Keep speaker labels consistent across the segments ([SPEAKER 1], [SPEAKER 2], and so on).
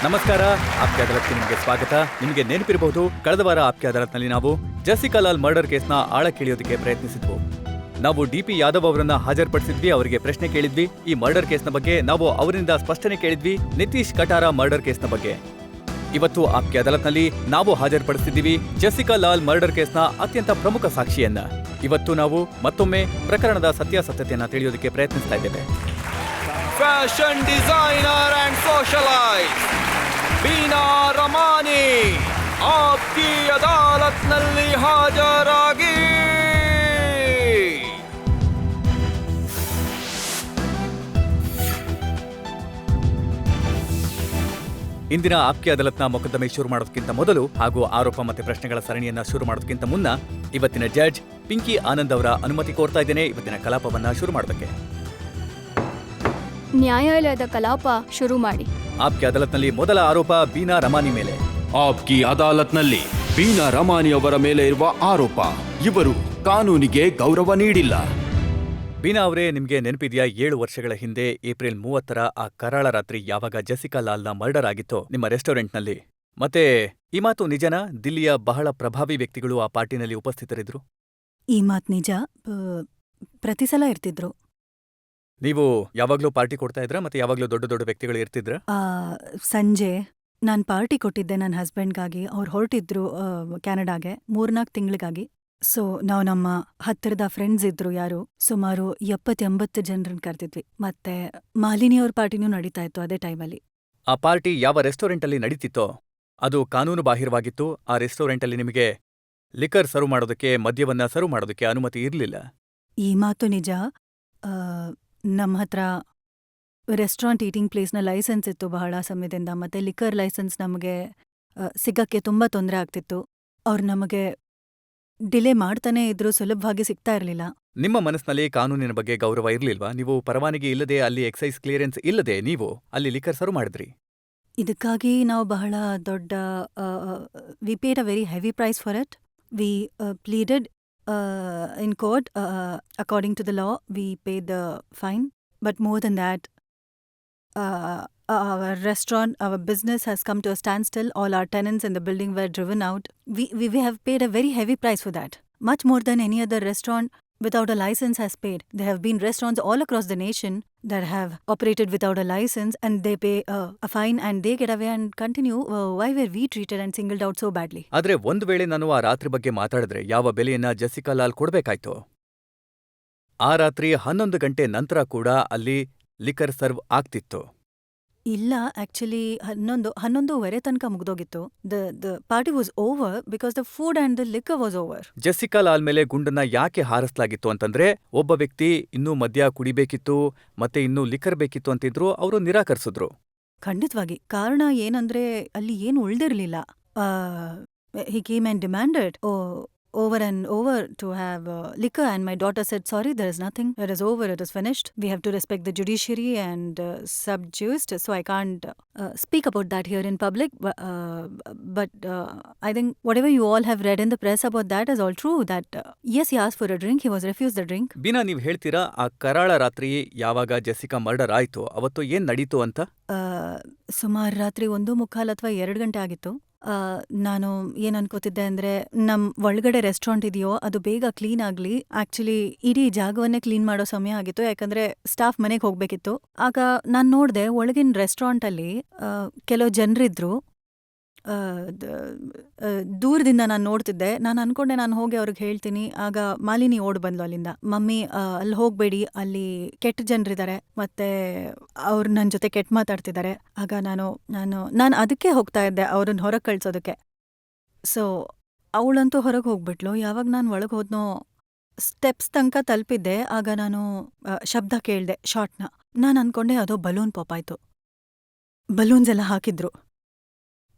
[SPEAKER 1] ನಮಸ್ಕಾರ, ಆಪ್ಕೆ ಅದಾಲತ್ಗೆ ನಿಮಗೆ ಸ್ವಾಗತ. ನಿಮಗೆ ನೆನಪಿರಬಹುದು, ಕಳೆದ ವಾರ ಆಪ್ಕೆ ಅದಾಲತ್ನಲ್ಲಿ ನಾವು ಜೆಸಿಕಾ ಲಾಲ್ ಮರ್ಡರ್ ಕೇಸ್ನ ಆಳಕ್ಕಿಳಿಯೋದಕ್ಕೆ ಪ್ರಯತ್ನಿಸಿದ್ವು. ನಾವು ಡಿ.ಪಿ. ಯಾದವ್ ಅವರನ್ನ ಹಾಜರುಪಡಿಸಿದ್ವಿ, ಅವರಿಗೆ ಪ್ರಶ್ನೆ ಕೇಳಿದ್ವಿ. ಈ ಮರ್ಡರ್ ಕೇಸ್ನ ಬಗ್ಗೆ ನಾವು ಅವರಿಂದ ಸ್ಪಷ್ಟನೆ ಕೇಳಿದ್ವಿ, ನಿತೀಶ್ ಕಟಾರ ಮರ್ಡರ್ ಕೇಸ್ನ ಬಗ್ಗೆ. ಇವತ್ತು ಆಪ್ಕೆ ಅದಾಲತ್ನಲ್ಲಿ ನಾವು ಹಾಜರುಪಡಿಸಿದ್ದೀವಿ ಜೆಸಿಕಾ ಲಾಲ್ ಮರ್ಡರ್ ಕೇಸ್ನ ಅತ್ಯಂತ ಪ್ರಮುಖ ಸಾಕ್ಷಿಯನ್ನ. ಇವತ್ತು ನಾವು ಮತ್ತೊಮ್ಮೆ ಪ್ರಕರಣದ ಸತ್ಯಾಸತ್ಯತೆಯನ್ನ ತಿಳಿಯೋದಕ್ಕೆ ಪ್ರಯತ್ನಿಸ್ತಾ ಇದ್ದೇವೆ.
[SPEAKER 2] Fashion designer and ಸೋಷಲೈಟ್ Beena ರಮಾನಿ Aapki ಅದಾಲತ್ನಲ್ಲಿ ಹಾಜರಾಗಿ.
[SPEAKER 1] ಇಂದಿನ ಆಪ್ಕೆ ಅದಾಲತ್ನ ಮೊಕದ್ದಮೆ ಶುರು ಮಾಡೋದಕ್ಕಿಂತ ಮೊದಲು ಹಾಗೂ ಆರೋಪ ಮತ್ತೆ ಪ್ರಶ್ನೆಗಳ ಸರಣಿಯನ್ನ ಶುರು ಮಾಡೋದಕ್ಕಿಂತ ಮುನ್ನ ಇವತ್ತಿನ ಜಡ್ಜ್ ಪಿಂಕಿ ಆನಂದ್ ಅವರ ಅನುಮತಿ ಕೋರ್ತಾ ಇದ್ದೇನೆ ಇವತ್ತಿನ ಕಲಾಪವನ್ನ ಶುರು ಮಾಡೋದಕ್ಕೆ.
[SPEAKER 3] ನ್ಯಾಯಾಲಯದ ಕಲಾಪ ಶುರು ಮಾಡಿ.
[SPEAKER 1] ಆಪ್ಕೆ ಅದಾಲತ್ನಲ್ಲಿ ಮೊದಲ ಆರೋಪ ಬೀನಾ ರಮಾನಿ ಮೇಲೆ.
[SPEAKER 2] ಆಪ್ಕಿ ಅದಾಲತ್ನಲ್ಲಿ ಬೀನಾ ರಮಾನಿ ಅವರ ಮೇಲೆ ಇರುವ ಆರೋಪ, ಇವರು ಕಾನೂನಿಗೆ ಗೌರವ ನೀಡಿಲ್ಲ.
[SPEAKER 1] ಬೀನಾ ಅವರೇ, ನಿಮ್ಗೆ ನೆನಪಿದೆಯಾ, 7 ವರ್ಷಗಳ ಹಿಂದೆ ಏಪ್ರಿಲ್ 30ರ ಆ ಕರಾಳ ರಾತ್ರಿ ಯಾವಾಗ ಜೆಸಿಕಾ ಲಾಲ್ನ ಮರ್ಡರ್ ಆಗಿತ್ತೋ ನಿಮ್ಮ ರೆಸ್ಟೋರೆಂಟ್ನಲ್ಲಿ? ಮತ್ತೆ ಈ ಮಾತು ನಿಜನಾ? ದಿಲ್ಲಿಯ ಬಹಳ ಪ್ರಭಾವಿ ವ್ಯಕ್ತಿಗಳು ಆ ಪಾರ್ಟಿನಲ್ಲಿ ಉಪಸ್ಥಿತರಿದ್ರು.
[SPEAKER 4] ಈ ಮಾತ್ ನಿಜ. ಪ್ರತಿ ಸಲ ಇರ್ತಿದ್ರು.
[SPEAKER 1] ನೀವು ಯಾವಾಗ್ಲೂ ಪಾರ್ಟಿ ಕೊಡ್ತಾ ಇದ್ರ? ಮತ್ತೆ ಯಾವಾಗ್ಲೂ ದೊಡ್ಡ ದೊಡ್ಡ ವ್ಯಕ್ತಿಗಳು ಇರ್ತಿದ್ರ?
[SPEAKER 4] ಸಂಜೆ ನಾನ್ ಪಾರ್ಟಿ ಕೊಟ್ಟಿದ್ದೆ ನನ್ನ ಹಸ್ಬೆಂಡ್ಗಾಗಿ. ಅವ್ರು ಹೊರಟಿದ್ರು ಕ್ಯಾನಡಾಗೆ 3-4 ತಿಂಗಳಿಗಾಗಿ. ಸೊ ನಾವು ನಮ್ಮ ಹತ್ತಿರದ ಫ್ರೆಂಡ್ಸ್ ಇದ್ರು, ಯಾರು ಸುಮಾರು 70-80 ಜನರನ್ನ ಕರೆದಿದ್ವಿ. ಮತ್ತೆ ಮಾಲಿನಿಯವ್ರ ಪಾರ್ಟಿನೂ ನಡೀತಾ ಇತ್ತು ಅದೇ ಟೈಮಲ್ಲಿ.
[SPEAKER 1] ಆ ಪಾರ್ಟಿ ಯಾವ ರೆಸ್ಟೋರೆಂಟಲ್ಲಿ ನಡೀತಿತ್ತೋ ಅದು ಕಾನೂನು ಬಾಹಿರವಾಗಿತ್ತು. ಆ ರೆಸ್ಟೋರೆಂಟಲ್ಲಿ ನಿಮಗೆ ಲಿಕರ್ ಸರ್ವ್ ಮಾಡೋದಕ್ಕೆ, ಮದ್ಯವನ್ನ ಸರ್ವ್ ಮಾಡೋದಕ್ಕೆ ಅನುಮತಿ ಇರಲಿಲ್ಲ.
[SPEAKER 4] ಈ ಮಾತು ನಿಜ. ನಮ್ಮ ಹತ್ರ ರೆಸ್ಟೋರೆಂಟ್ ಈಟಿಂಗ್ ಪ್ಲೇಸ್ನ ಲೈಸೆನ್ಸ್ ಇತ್ತು ಬಹಳ ಸಮಯದಿಂದ. ಮತ್ತೆ ಲಿಕರ್ ಲೈಸೆನ್ಸ್ ನಮಗೆ ಸಿಗಕ್ಕೆ ತುಂಬಾ ತೊಂದರೆ ಆಗ್ತಿತ್ತು. ಅವ್ರು ನಮಗೆ ಡಿಲೇ ಮಾಡ್ತಾನೇ ಇದ್ರು, ಸುಲಭವಾಗಿ ಸಿಗ್ತಾ ಇರಲಿಲ್ಲ.
[SPEAKER 1] ನಿಮ್ಮ ಮನಸ್ಸಿನಲ್ಲಿ ಕಾನೂನಿನ ಬಗ್ಗೆ ಗೌರವ ಇರ್ಲಿಲ್ವಾ? ನೀವು ಪರವಾನಗಿ ಇಲ್ಲದೆ, ಅಲ್ಲಿ ಎಕ್ಸೈಸ್ ಕ್ಲಿಯರೆನ್ಸ್ ಇಲ್ಲದೆ ನೀವು ಅಲ್ಲಿ ಲಿಕರ್ ಸರ್ವ್ ಮಾಡಿದ್ರಿ.
[SPEAKER 4] ಇದಕ್ಕಾಗಿ ನಾವು ಬಹಳ ದೊಡ್ಡ we paid a very heavy price for it. We pleaded in court. According to the law, we paid the fine. But more than that, our restaurant, our business has come to a standstill. All our tenants in the building were driven out. We have paid a very heavy price for that. Much more than any other restaurant without a license has paid. There have been restaurants all across the nation that have operated without a license and they pay a fine and they get away and continue. Why were we treated and singled out so badly?
[SPEAKER 1] ಆದ್ರೆ ಒಂದು ವೇಳೆ ನಾನು ಆ ರಾತ್ರಿ ಬಗ್ಗೆ ಮಾತಾಡಿದ್ರೆ ಯಾವ ಬೆಲೆಯನ್ನ ಜೆಸಿಕಾ ಲಾಲ್ ಕೊಡ್ಬೇಕಾಯ್ತು? ಆ ರಾತ್ರಿ 11 ಗಂಟೆ ನಂತರ ಕೂಡ ಅಲ್ಲಿ ಲಿಕರ್ ಸರ್ವ್ ಆಗ್ತಿತ್ತು.
[SPEAKER 4] ಇಲ್ಲ, ಆಕ್ಚುಲಿ 11:30 ತನಕ ಮುಗ್ದೋಗಿತ್ತು. The party was over because the food and the liquor was over.
[SPEAKER 1] Jessica Lall ಮೇಲೆ ಗುಂಡನ್ನ ಯಾಕೆ ಹಾರಿಸಲಾಗಿತ್ತು ಅಂತಂದ್ರೆ, ಒಬ್ಬ ವ್ಯಕ್ತಿ ಇನ್ನೂ ಮದ್ಯ ಕುಡಿಬೇಕಿತ್ತು ಮತ್ತೆ ಇನ್ನೂ ಲಿಕರ್ ಬೇಕಿತ್ತು ಅಂತಿದ್ರು. ಅವರು ನಿರಾಕರಿಸಿದ್ರು.
[SPEAKER 4] ಖಂಡಿತವಾಗಿ. ಕಾರಣ ಏನಂದ್ರೆ ಅಲ್ಲಿ ಏನು ಉಳ್ದಿರ್ಲಿಲ್ಲ. He came and demanded over and over to have liquor, and my daughter said, sorry, there is nothing, it is over, it is finished. We have to respect the judiciary and sub judice, so I can't speak about that here in public. But I think whatever you all have read in the press about that is all true, that yes, he asked for a drink, he was refused the drink.
[SPEAKER 1] Beena, ನೀವು ಹೇಳ್ತೀರಾ ಆ ಕರಾಳ ರಾತ್ರಿ ಯಾವಾಗ Jessica murder ಆಯ್ತು ಅವತ್ತು ಏನ್ ನಡೀತು ಅಂತ?
[SPEAKER 4] ಸುಮಾರು ರಾತ್ರಿ 1:45 ಅಥವಾ 2 ಗಂಟೆ ಆಗಿತ್ತು. ನಾನು ಏನ್ ಅನ್ಕೋತಿದ್ದೆ ಅಂದ್ರೆ, ನಮ್ ಒಳಗಡೆ ರೆಸ್ಟೋರೆಂಟ್ ಇದೆಯೋ ಅದು ಬೇಗ ಕ್ಲೀನ್ ಆಗ್ಲಿ. ಆಕ್ಚುಲಿ ಇಡೀ ಜಾಗವನ್ನೇ ಕ್ಲೀನ್ ಮಾಡೋ ಸಮಯ ಆಗಿತ್ತು, ಯಾಕಂದ್ರೆ ಸ್ಟಾಫ್ ಮನೆಗೆ ಹೋಗ್ಬೇಕಿತ್ತು. ಆಗ ನಾನ್ ನೋಡ್ದೆ ಒಳಗಿನ ರೆಸ್ಟೋರೆಂಟ್ ಅಲ್ಲಿ ಕೆಲವು ಜನರಿದ್ರು. ದೂರದಿಂದ ನಾನು ನೋಡ್ತಿದ್ದೆ. ನಾನು ಅನ್ಕೊಂಡೆ ನಾನು ಹೋಗಿ ಅವ್ರಿಗೆ ಹೇಳ್ತೀನಿ. ಆಗ ಮಾಲಿನಿ ಓಡ್ ಬಂದ್ಲು ಅಲ್ಲಿಂದ. ಮಮ್ಮಿ, ಅಲ್ಲಿ ಹೋಗ್ಬೇಡಿ, ಅಲ್ಲಿ ಕೆಟ್ಟ ಜನರಿದ್ದಾರೆ, ಮತ್ತೆ ಅವ್ರು ನನ್ನ ಜೊತೆ ಕೆಟ್ಟ ಮಾತಾಡ್ತಿದ್ದಾರೆ. ಆಗ ನಾನು ಅದಕ್ಕೆ ಹೋಗ್ತಾ ಇದ್ದೆ, ಅವ್ರನ್ನ ಹೊರಗೆ ಕಳ್ಸೋದಕ್ಕೆ. ಸೊ ಅವಳಂತೂ ಹೊರಗೆ ಹೋಗ್ಬಿಟ್ಲು. ಯಾವಾಗ ನಾನು ಒಳಗೆ ಹೋದ್ನೋ, ಸ್ಟೆಪ್ಸ್ ತನಕ ತಲುಪಿದ್ದೆ. ಆಗ ನಾನು ಶಬ್ದ ಕೇಳ್ದೆ, ಶಾಟ್ನ. ನಾನು ಅನ್ಕೊಂಡೆ ಅದೋ ಬಲೂನ್ ಪಾಪ್ ಆಯ್ತು. ಬಲೂನ್ಸ್ ಎಲ್ಲ ಹಾಕಿದ್ರು.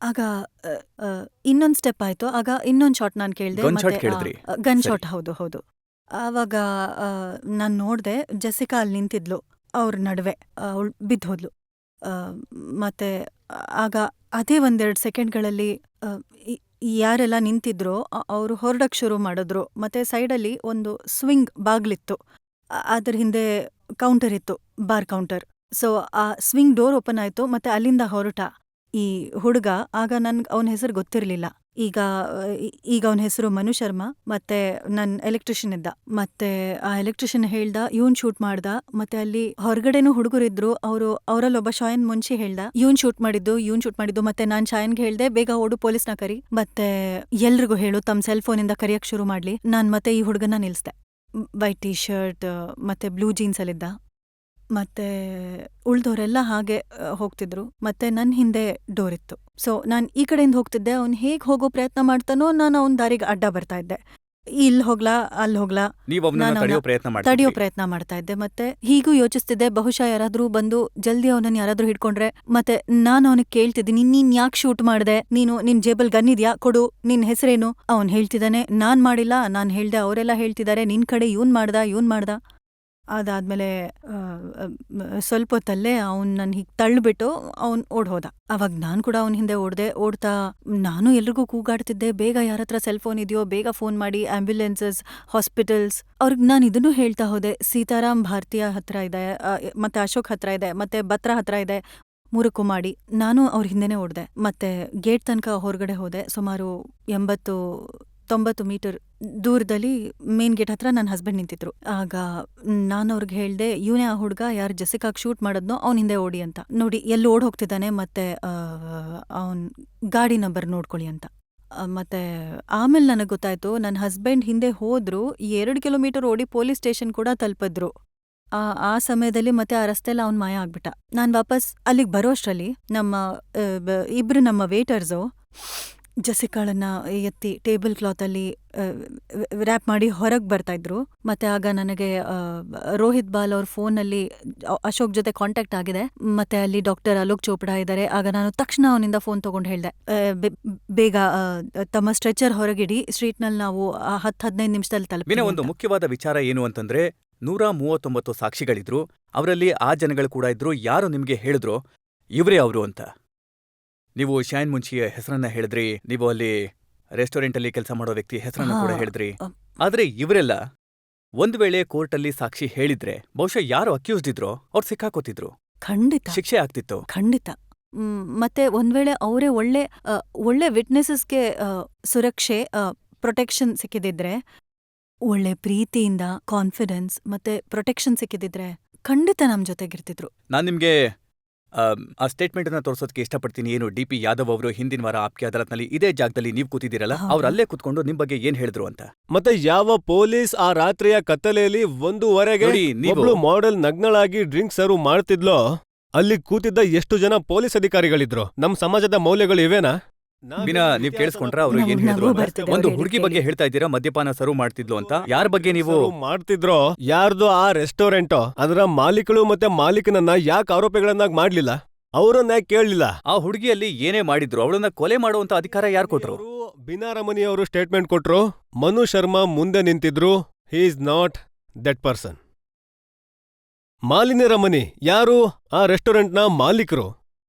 [SPEAKER 4] ಆಗ ಇನ್ನೊಂದ್ ಸ್ಟೆಪ್ ಆಯ್ತು. ಆಗ ಇನ್ನೊಂದ್ ಶಾಟ್ ನಾನು ಕೇಳ್ದೆ. ಗನ್ ಶಾಟ್, ಹೌದು. ಆವಾಗ ನಾನ್ ನೋಡ್ದೆ ಜೆಸಿಕಾ ಅಲ್ಲಿ ನಿಂತಿದ್ಲು ಅವ್ರ ನಡುವೆ. ಅವಳು ಬಿದ್ದೋದ್ಲು. ಮತ್ತೆ ಆಗ ಅದೇ 1-2 ಸೆಕೆಂಡ್ಗಳಲ್ಲಿ ಯಾರೆಲ್ಲ ನಿಂತಿದ್ರೋ ಅವರು ಹೊರಡಕ್ ಶುರು ಮಾಡಿದ್ರು. ಮತ್ತೆ ಸೈಡಲ್ಲಿ ಒಂದು ಸ್ವಿಂಗ್ ಬಾಗ್ಲಿತ್ತು, ಅದ್ರ ಹಿಂದೆ ಕೌಂಟರ್ ಇತ್ತು, ಬಾರ್ ಕೌಂಟರ್. ಸೊ ಆ ಸ್ವಿಂಗ್ ಡೋರ್ ಓಪನ್ ಆಯ್ತು, ಮತ್ತೆ ಅಲ್ಲಿಂದ ಹೊರಟ. ಈ ಹುಡುಗ ಆಗ ನನ್ಗೆ ಅವನ ಹೆಸರು ಗೊತ್ತಿರಲಿಲ್ಲ. ಈಗ ಅವನ ಹೆಸರು ಮನು ಶರ್ಮಾ. ಮತ್ತೆ ನನ್ ಎಲೆಕ್ಟ್ರಿಷಿಯನ್ ಇದ್ದ. ಮತ್ತೆ ಆ ಎಲೆಕ್ಟ್ರಿಷಿಯನ್ ಹೇಳ್ದ ಇವನ್ ಶೂಟ್ ಮಾಡ್ದ. ಮತ್ತೆ ಅಲ್ಲಿ ಹೊರಗಡೆನೂ ಹುಡುಗರಿದ್ರು. ಅವರಲ್ಲೊಬ್ಬ ಶಾಯನ್ ಮುಂಚೆ ಹೇಳ್ದ ಇವನ್ ಶೂಟ್ ಮಾಡಿದ್ದು. ಮತ್ತೆ ನಾನ್ ಶಾಯನ್ಗೆ ಹೇಳ್ದೆ ಬೇಗ ಓಡು ಪೊಲೀಸ್ನ ಕರಿ. ಮತ್ತೆ ಎಲ್ರಿಗೂ ಹೇಳು ತಮ್ಮ ಸೆಲ್ ಫೋನಿಂದ ಕರಿಯಕ್ ಶುರು ಮಾಡ್ಲಿ. ನಾನ್ ಮತ್ತೆ ಈ ಹುಡುಗನ ನಿಲ್ಸ್ದೆ. ವೈಟ್ ಟೀ ಶರ್ಟ್ ಮತ್ತೆ ಬ್ಲೂ ಜೀನ್ಸ್ ಅಲ್ಲಿದ್ದ. ಮತ್ತೆ ಉಳ್ದೋರೆಲ್ಲ ಹಾಗೆ ಹೋಗ್ತಿದ್ರು. ಮತ್ತೆ ನನ್ ಹಿಂದೆ ಡೋರ್ ಇತ್ತು. ಸೊ ನಾನ್ ಈ ಕಡೆಯಿಂದ ಹೋಗ್ತಿದ್ದೆ. ಅವ್ನ್ ಹೇಗ್ ಹೋಗೋ ಪ್ರಯತ್ನ ಮಾಡ್ತಾನೋ ನಾನು ಅವ್ನ್ ದಾರಿಗೆ ಅಡ್ಡ ಬರ್ತಾ ಇದ್ದೆ. ಇಲ್ ಹೋಗ್ಲಾ ಅಲ್ಲಿ ಹೋಗ್ಲಾ
[SPEAKER 1] ನೀವು ಅವನನ್ನ
[SPEAKER 4] ನಾನು
[SPEAKER 1] ತಡೆಯೋ ಪ್ರಯತ್ನ
[SPEAKER 4] ತಡೆಯೋ
[SPEAKER 1] ಮಾಡ್ತಿದ್ರಿ.
[SPEAKER 4] ಪ್ರಯತ್ನ ಮಾಡ್ತಾ ಇದ್ದೆ. ಮತ್ತೆ ಹೀಗೂ ಯೋಚಿಸ್ತಿದ್ದೆ ಬಹುಶಃ ಯಾರಾದ್ರೂ ಬಂದು ಜಲ್ದಿ ಅವನನ್ನ ಯಾರಾದ್ರೂ ಹಿಡ್ಕೊಂಡ್ರೆ. ಮತ್ತೆ ನಾನು ಅವನಿಗೆ ಕೇಳ್ತಿದ್ದೀನಿ ನೀನ್ ಯಾಕೆ ಶೂಟ್ ಮಾಡ್ದೆ, ನಿನ್ ಜೇಬಲ್ ಗನ್ ಇದ್ಯಾ ಕೊಡು, ನಿನ್ ಹೆಸರೇನು. ಅವ್ನ್ ಹೇಳ್ತಿದ್ದಾನೆ ನಾನ್ ಮಾಡಿಲ್ಲ, ನಾನ್ ಹೇಳ್ದೆ ಅವರೆಲ್ಲ ಹೇಳ್ತಿದ್ದಾರೆ ನಿನ್ ಕಡೆ ಇವನ್ ಮಾಡ್ದ. ಅದಾದ್ಮೇಲೆ ಸ್ವಲ್ಪ ಹೊತ್ತಲ್ಲೇ ಅವ್ನ್ ನನ್ ಹೀಗ್ ತಳ್ಳ್ಬಿಟ್ಟು ಅವ್ನ್ ಓಡ್ ಹೋದ. ಅವಾಗ ನಾನ್ ಕೂಡ ಅವ್ನ್ ಹಿಂದೆ ಓಡ್ತಾ ನಾನು ಎಲ್ರಿಗೂ ಕೂಗಾಡ್ತಿದ್ದೆ ಬೇಗ ಯಾರತ್ರ ಸೆಲ್ ಫೋನ್ ಇದೆಯೋ ಬೇಗ ಫೋನ್ ಮಾಡಿ, ಆಂಬ್ಯುಲೆನ್ಸಸ್, ಹಾಸ್ಪಿಟಲ್ಸ್. ಅವ್ರಿಗೆ ನಾನು ಇದನ್ನೂ ಹೇಳ್ತಾ ಹೋದೆ ಸೀತಾರಾಮ್ ಭಾರತೀಯ ಹತ್ರ ಇದೆ, ಮತ್ತೆ ಅಶೋಕ್ ಹತ್ರ ಇದೆ, ಮತ್ತೆ ಬತ್ರಾ ಹತ್ರ ಇದೆ, 3ಕ್ಕೂ ಮಾಡಿ. ನಾನು ಅವ್ರ ಹಿಂದೆನೇ ಓಡ್ದೆ. ಮತ್ತೆ ಗೇಟ್ ತನಕ ಹೊರಗಡೆ ಹೋದೆ. ಸುಮಾರು 80-90 ಮೀಟರ್ ದೂರದಲ್ಲಿ ಮೇನ್ ಗೇಟ್ ಹತ್ರ ನನ್ನ ಹಸ್ಬೆಂಡ್ ನಿಂತಿದ್ರು. ಆಗ ನಾನು ಅವ್ರಿಗೆ ಹೇಳ್ದೆ ಇವನೇ ಆ ಹುಡುಗ ಯಾರು ಜೆಸಿಕಾಗ್ ಶೂಟ್ ಮಾಡೋದ್ನೋ ಅವ್ನ ಹಿಂದೆ ಓಡಿ ಅಂತ. ನೋಡಿ ಎಲ್ಲಿ ಓಡ್ ಹೋಗ್ತಿದ್ದಾನೆ, ಮತ್ತೆ ಅವನ್ ಗಾಡಿ ನಂಬರ್ ನೋಡ್ಕೊಳ್ಳಿ ಅಂತ. ಮತ್ತೆ ಆಮೇಲೆ ನನಗೆ ಗೊತ್ತಾಯ್ತು ನನ್ನ ಹಸ್ಬೆಂಡ್ ಹಿಂದೆ ಹೋದ್ರು 2 ಕಿಲೋಮೀಟರ್ ಓಡಿ ಪೊಲೀಸ್ ಸ್ಟೇಷನ್ ಕೂಡ ತಲುಪಿದ್ರು. ಆ ಸಮಯದಲ್ಲಿ ಮತ್ತೆ ಆ ರಸ್ತೆಲ್ಲ ಅವ್ನ್ ಮಾಯ ಆಗ್ಬಿಟ್ಟ. ನಾನ್ ವಾಪಸ್ ಅಲ್ಲಿಗೆ ಬರೋ ಅಷ್ಟ್ರಲ್ಲಿ ಇಬ್ರು ನಮ್ಮ ವೇಟರ್ಸು ಜೆಸಿಕಾಳನ್ನ ಎತ್ತಿ ಟೇಬಲ್ ಕ್ಲಾತಲ್ಲಿ ರ್ಯಾಪ್ ಮಾಡಿ ಹೊರಗೆ ಬರ್ತಾ ಇದ್ರು. ಮತ್ತೆ ಆಗ ನನಗೆ ರೋಹಿತ್ ಬಾಲ್ ಅವ್ರ ಫೋನಲ್ಲಿ ಅಶೋಕ್ ಜೊತೆ ಕಾಂಟ್ಯಾಕ್ಟ್ ಆಗಿದೆ. ಮತ್ತೆ ಅಲ್ಲಿ ಡಾಕ್ಟರ್ ಅಲೋಕ್ ಚೋಪ್ಡಾ ಇದ್ದಾರೆ. ಆಗ ನಾನು ತಕ್ಷಣ ಅವನಿಂದ ಫೋನ್ ತಗೊಂಡು ಹೇಳ್ದೆ ಬೇಗ ತಮ್ಮ ಸ್ಟ್ರೆಚರ್ ಹೊರಗಿಡಿ, ಸ್ಟ್ರೀಟ್ನಲ್ಲಿ ನಾವು 10-15 ನಿಮಿಷದಲ್ಲಿ
[SPEAKER 1] ವಿನಯ್,
[SPEAKER 4] ತಲುಪ್ತೀವಿ
[SPEAKER 1] ಒಂದು
[SPEAKER 4] ಅಂತ.
[SPEAKER 1] ಮುಖ್ಯವಾದ ವಿಚಾರ ಏನು ಅಂತಂದ್ರೆ 139 ಸಾಕ್ಷಿಗಳಿದ್ರು. ಅವರಲ್ಲಿ ಆ ಜನಗಳು ಕೂಡ ಇದ್ರು. ಯಾರು ನಿಮ್ಗೆ ಹೇಳಿದ್ರು ಇವರೇ ಅವರು ಅಂತ? ನೀವು ಶಾಯನ್ ಮುನ್ಷಿಯ ಹೆಸರನ್ನ ಹೇಳಿದ್ರಿ, ನೀವು ಅಲ್ಲಿ ರೆಸ್ಟೋರೆಂಟ್ ಅಲ್ಲಿ ಕೆಲಸ ಮಾಡೋ ವ್ಯಕ್ತಿ ಹೆಸರನ್ನ ಕೂಡ ಹೇಳಿದ್ರಿ. ಆದ್ರೆ ಇವರೆಲ್ಲ ಒಂದ್ ವೇಳೆ ಕೋರ್ಟಲ್ಲಿ ಸಾಕ್ಷಿ ಹೇಳಿದ್ರೆ ಬಹುಶಃ ಯಾರು ಅಕ್ಯೂಸ್ಡ್ ಇದ್ರೋ ಅವ್ರು ಸಿಕ್ಕಾಕೋತಿದ್ರು,
[SPEAKER 4] ಖಂಡಿತ
[SPEAKER 1] ಶಿಕ್ಷೆ ಆಗ್ತಿತ್ತು.
[SPEAKER 4] ಖಂಡಿತ. ಮತ್ತೆ ಒಂದ್ ವೇಳೆ ಅವರೇ ಒಳ್ಳೆ ವಿಟ್ನೆಸಸ್ಗೆ ಸುರಕ್ಷೆ, ಪ್ರೊಟೆಕ್ಷನ್ ಸಿಕ್ಕಿದಿದ್ರೆ, ಒಳ್ಳೆ ಪ್ರೀತಿಯಿಂದ ಕಾನ್ಫಿಡೆನ್ಸ್ ಮತ್ತೆ ಪ್ರೊಟೆಕ್ಷನ್ ಸಿಕ್ಕಿದಿದ್ರೆ ಖಂಡಿತ ನಮ್ ಜೊತೆಗಿರ್ತಿದ್ರು.
[SPEAKER 1] ನಾನ್ ನಿಮ್ಗೆ ಆ ಸ್ಟೇಟ್ಮೆಂಟ್ ಅನ್ನ ತೋರಿಸೋದಕ್ಕೆ ಇಷ್ಟಪಡ್ತೀನಿ. ಏನು ಡಿ ಪಿ ಯಾದವ್ ಅವರು ಹಿಂದಿನ ವಾರ ಆಪ್ಕೆ ಅದಾಲತ್ನಲ್ಲಿ ಇದೇ ಜಾಗದಲ್ಲಿ ನೀವು ಕೂತಿದ್ದೀರಲ್ಲ, ಅವ್ರು ಅಲ್ಲೇ ಕೂತ್ಕೊಂಡು ನಿಮ್ ಬಗ್ಗೆ ಏನ್ ಹೇಳಿದ್ರು ಅಂತ.
[SPEAKER 5] ಮತ್ತೆ ಯಾವ ಪೊಲೀಸ್ ಆ ರಾತ್ರಿಯ ಕತ್ತಲೆಯಲ್ಲಿ 1:30ಗೆ
[SPEAKER 1] ನೋಡಿ, ನೀವು
[SPEAKER 5] ಒಬ್ಳು ಮಾಡೆಲ್ ನಗ್ನಳಾಗಿ ಡ್ರಿಂಕ್ ಸರ್ವ್ ಮಾಡ್ತಿದ್ಲೋ, ಅಲ್ಲಿ ಕೂತಿದ್ದ ಎಷ್ಟು ಜನ ಪೊಲೀಸ್ ಅಧಿಕಾರಿಗಳಿದ್ರು? ನಮ್ ಸಮಾಜದ ಮೌಲ್ಯಗಳು ಇವೇನಾ?
[SPEAKER 1] ಬಿನಾ, ನೀವ್ ಕೇಳಿಸ್ಕೊಂಡ್ರ ಅವ್ರು ಏನ್
[SPEAKER 4] ನಗು
[SPEAKER 1] ಹೇಳಿದ್ರು ಅಂತ?
[SPEAKER 4] ಬರ್ತಿದೆ
[SPEAKER 1] ಒಂದು
[SPEAKER 4] ಅವ್ರು
[SPEAKER 1] ಹುಡುಗಿ
[SPEAKER 4] ಹೇಳಿ
[SPEAKER 1] ಬಗ್ಗೆ ಹೇಳ್ತಾ ಇದ್ದೀರಾ, ಮದ್ಯಪಾನ ಸರ್ವ್ ಮಾಡ್ತಿದ್ಲು ಅಂತ. ಯಾರ ಬಗ್ಗೆ ನೀವು?
[SPEAKER 5] ಸರ್ವ್ ಮಾಡ್ತಿದ್ರೋ? ಯಾರ್ದು ಆ ರೆಸ್ಟೋರೆಂಟ್? ಅದರ ಮಾಲೀಕಳು ಮತ್ತೆ ಮಾಲೀಕನನ್ನ ಯಾಕೆ ಆರೋಪಿಗಳನ್ನಾಗಿ ಮಾಡ್ಲಿಲ್ಲ? ಅವರನ್ನ ಯಾಕೆ ಕೇಳಲಿಲ್ಲ?
[SPEAKER 1] ಆ ಹುಡುಗಿಯಲ್ಲಿ ಏನೇ ಮಾಡಿದ್ರು ಅವಳನ್ನ ಕೊಲೆ ಮಾಡುವಂತ ಅಧಿಕಾರ ಯಾರು ಕೊಟ್ರು?
[SPEAKER 5] ಬಿನಾ ರಮಣಿ ಅವರು ಸ್ಟೇಟ್ಮೆಂಟ್ ಕೊಟ್ರು. ಮನು ಶರ್ಮಾ ಮುಂದೆ ನಿಂತಿದ್ರು. He is not that person. Malini Ramani ಯಾರು? ಆ ರೆಸ್ಟೋರೆಂಟ್ನ ಮಾಲೀಕರು.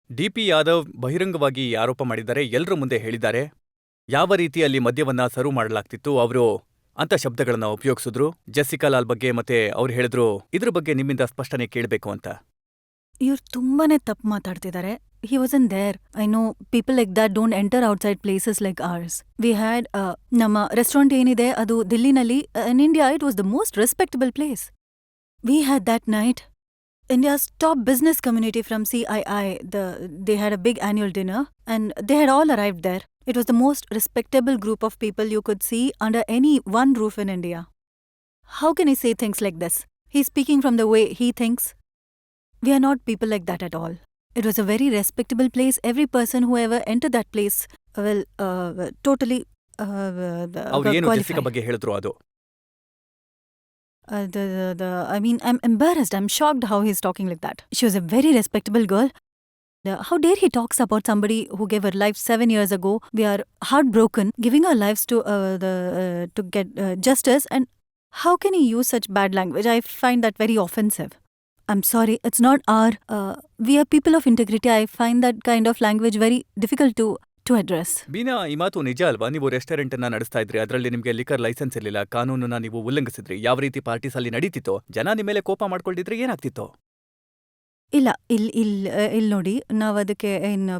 [SPEAKER 1] ಡಿ ಪಿ ಯಾದವ್ ಬಹಿರಂಗವಾಗಿ ಈ ಆರೋಪ ಮಾಡಿದ್ದಾರೆ, ಎಲ್ರ ಮುಂದೆ ಹೇಳಿದ್ದಾರೆ. ಯಾವ ರೀತಿ ಅಲ್ಲಿ ಮದ್ಯವನ್ನ ಸರ್ವ್ ಮಾಡಲಾಗ್ತಿತ್ತು ಅವರು ಅಂತ ಶಬ್ದಗಳನ್ನ ಉಪಯೋಗಿಸಿದ್ರು. ಜೆಸಿಕಾ ಲಾಲ್ ಬಗ್ಗೆ ಮತ್ತೆ ಅವ್ರು ಹೇಳಿದ್ರು ಇದ್ರ ಬಗ್ಗೆ ನಿಮ್ಮಿಂದ ಸ್ಪಷ್ಟನೆ ಕೇಳಬೇಕು ಅಂತ.
[SPEAKER 4] ಇವ್ರು ತುಂಬಾನೇ ತಪ್ಪು ಮಾತಾಡ್ತಿದ್ದಾರೆ. He wasn't there. I know people like that don't enter outside places like ours. We had ನಮ್ಮ ರೆಸ್ಟೋರೆಂಟ್ ಏನಿದೆ ಅದು ದಿಲ್ಲಿನಲ್ಲಿ, in India it was the most respectable place. We had that night India's top business community from CII. They had a big annual dinner and they had all arrived there. It was the most respectable group of people you could see under any one roof in India. How can he say things like this? He's speaking from the way he thinks. We are not people like that at all. It was a very respectable place. Every person who ever entered that place will totally
[SPEAKER 1] ಅವ್ರು ಏನು
[SPEAKER 4] qualify.
[SPEAKER 1] Jessica ಬಗ್ಗೆ ಹೇಳಿದ್ರು ಅದು?
[SPEAKER 4] I mean, I'm embarrassed. I'm shocked how he's talking like that. She was a very respectable girl. How dare he talks about somebody who gave her life 7 years ago? We are heartbroken, giving our lives to get justice. And how can he use such bad language? I find that very offensive. I'm sorry, it's not our... we are people of integrity. I find that kind of language very difficult to address.
[SPEAKER 1] Beena, ಈ ಮಾತು ನಿಜ ಅಲ್ವಾ? ನೀವು restaurant ಅನ್ನ ನಡೆಸ್ತಾ ಇದ್ರಿ, ಅದರಲ್ಲಿ ನಿಮ್ಗೆ ಲಿಕರ್ ಲೈಸೆನ್ಸ್ ಇರಲಿಲ್ಲ, ಕಾನೂನನ್ನ ನೀವು ಉಲ್ಲಂಘಿಸಿದ್ರಿ. ಯಾವ ರೀತಿ ಪಾರ್ಟೀಸ್ ಅಲ್ಲಿ ನಡೀತಿತ್ತೋ, ಜನ ನಿಮ್ಮ ಮೇಲೆ ಕೋಪ ಮಾಡ್ಕೊಳ್ತಿದ್ರೆ ಏನಾಗ್ತಿತ್ತೋ?
[SPEAKER 4] ಇಲ್ಲ, ಇಲ್ಲಿ ನೋಡಿ, ನಾವು ಅದಕ್ಕೆ ಏನು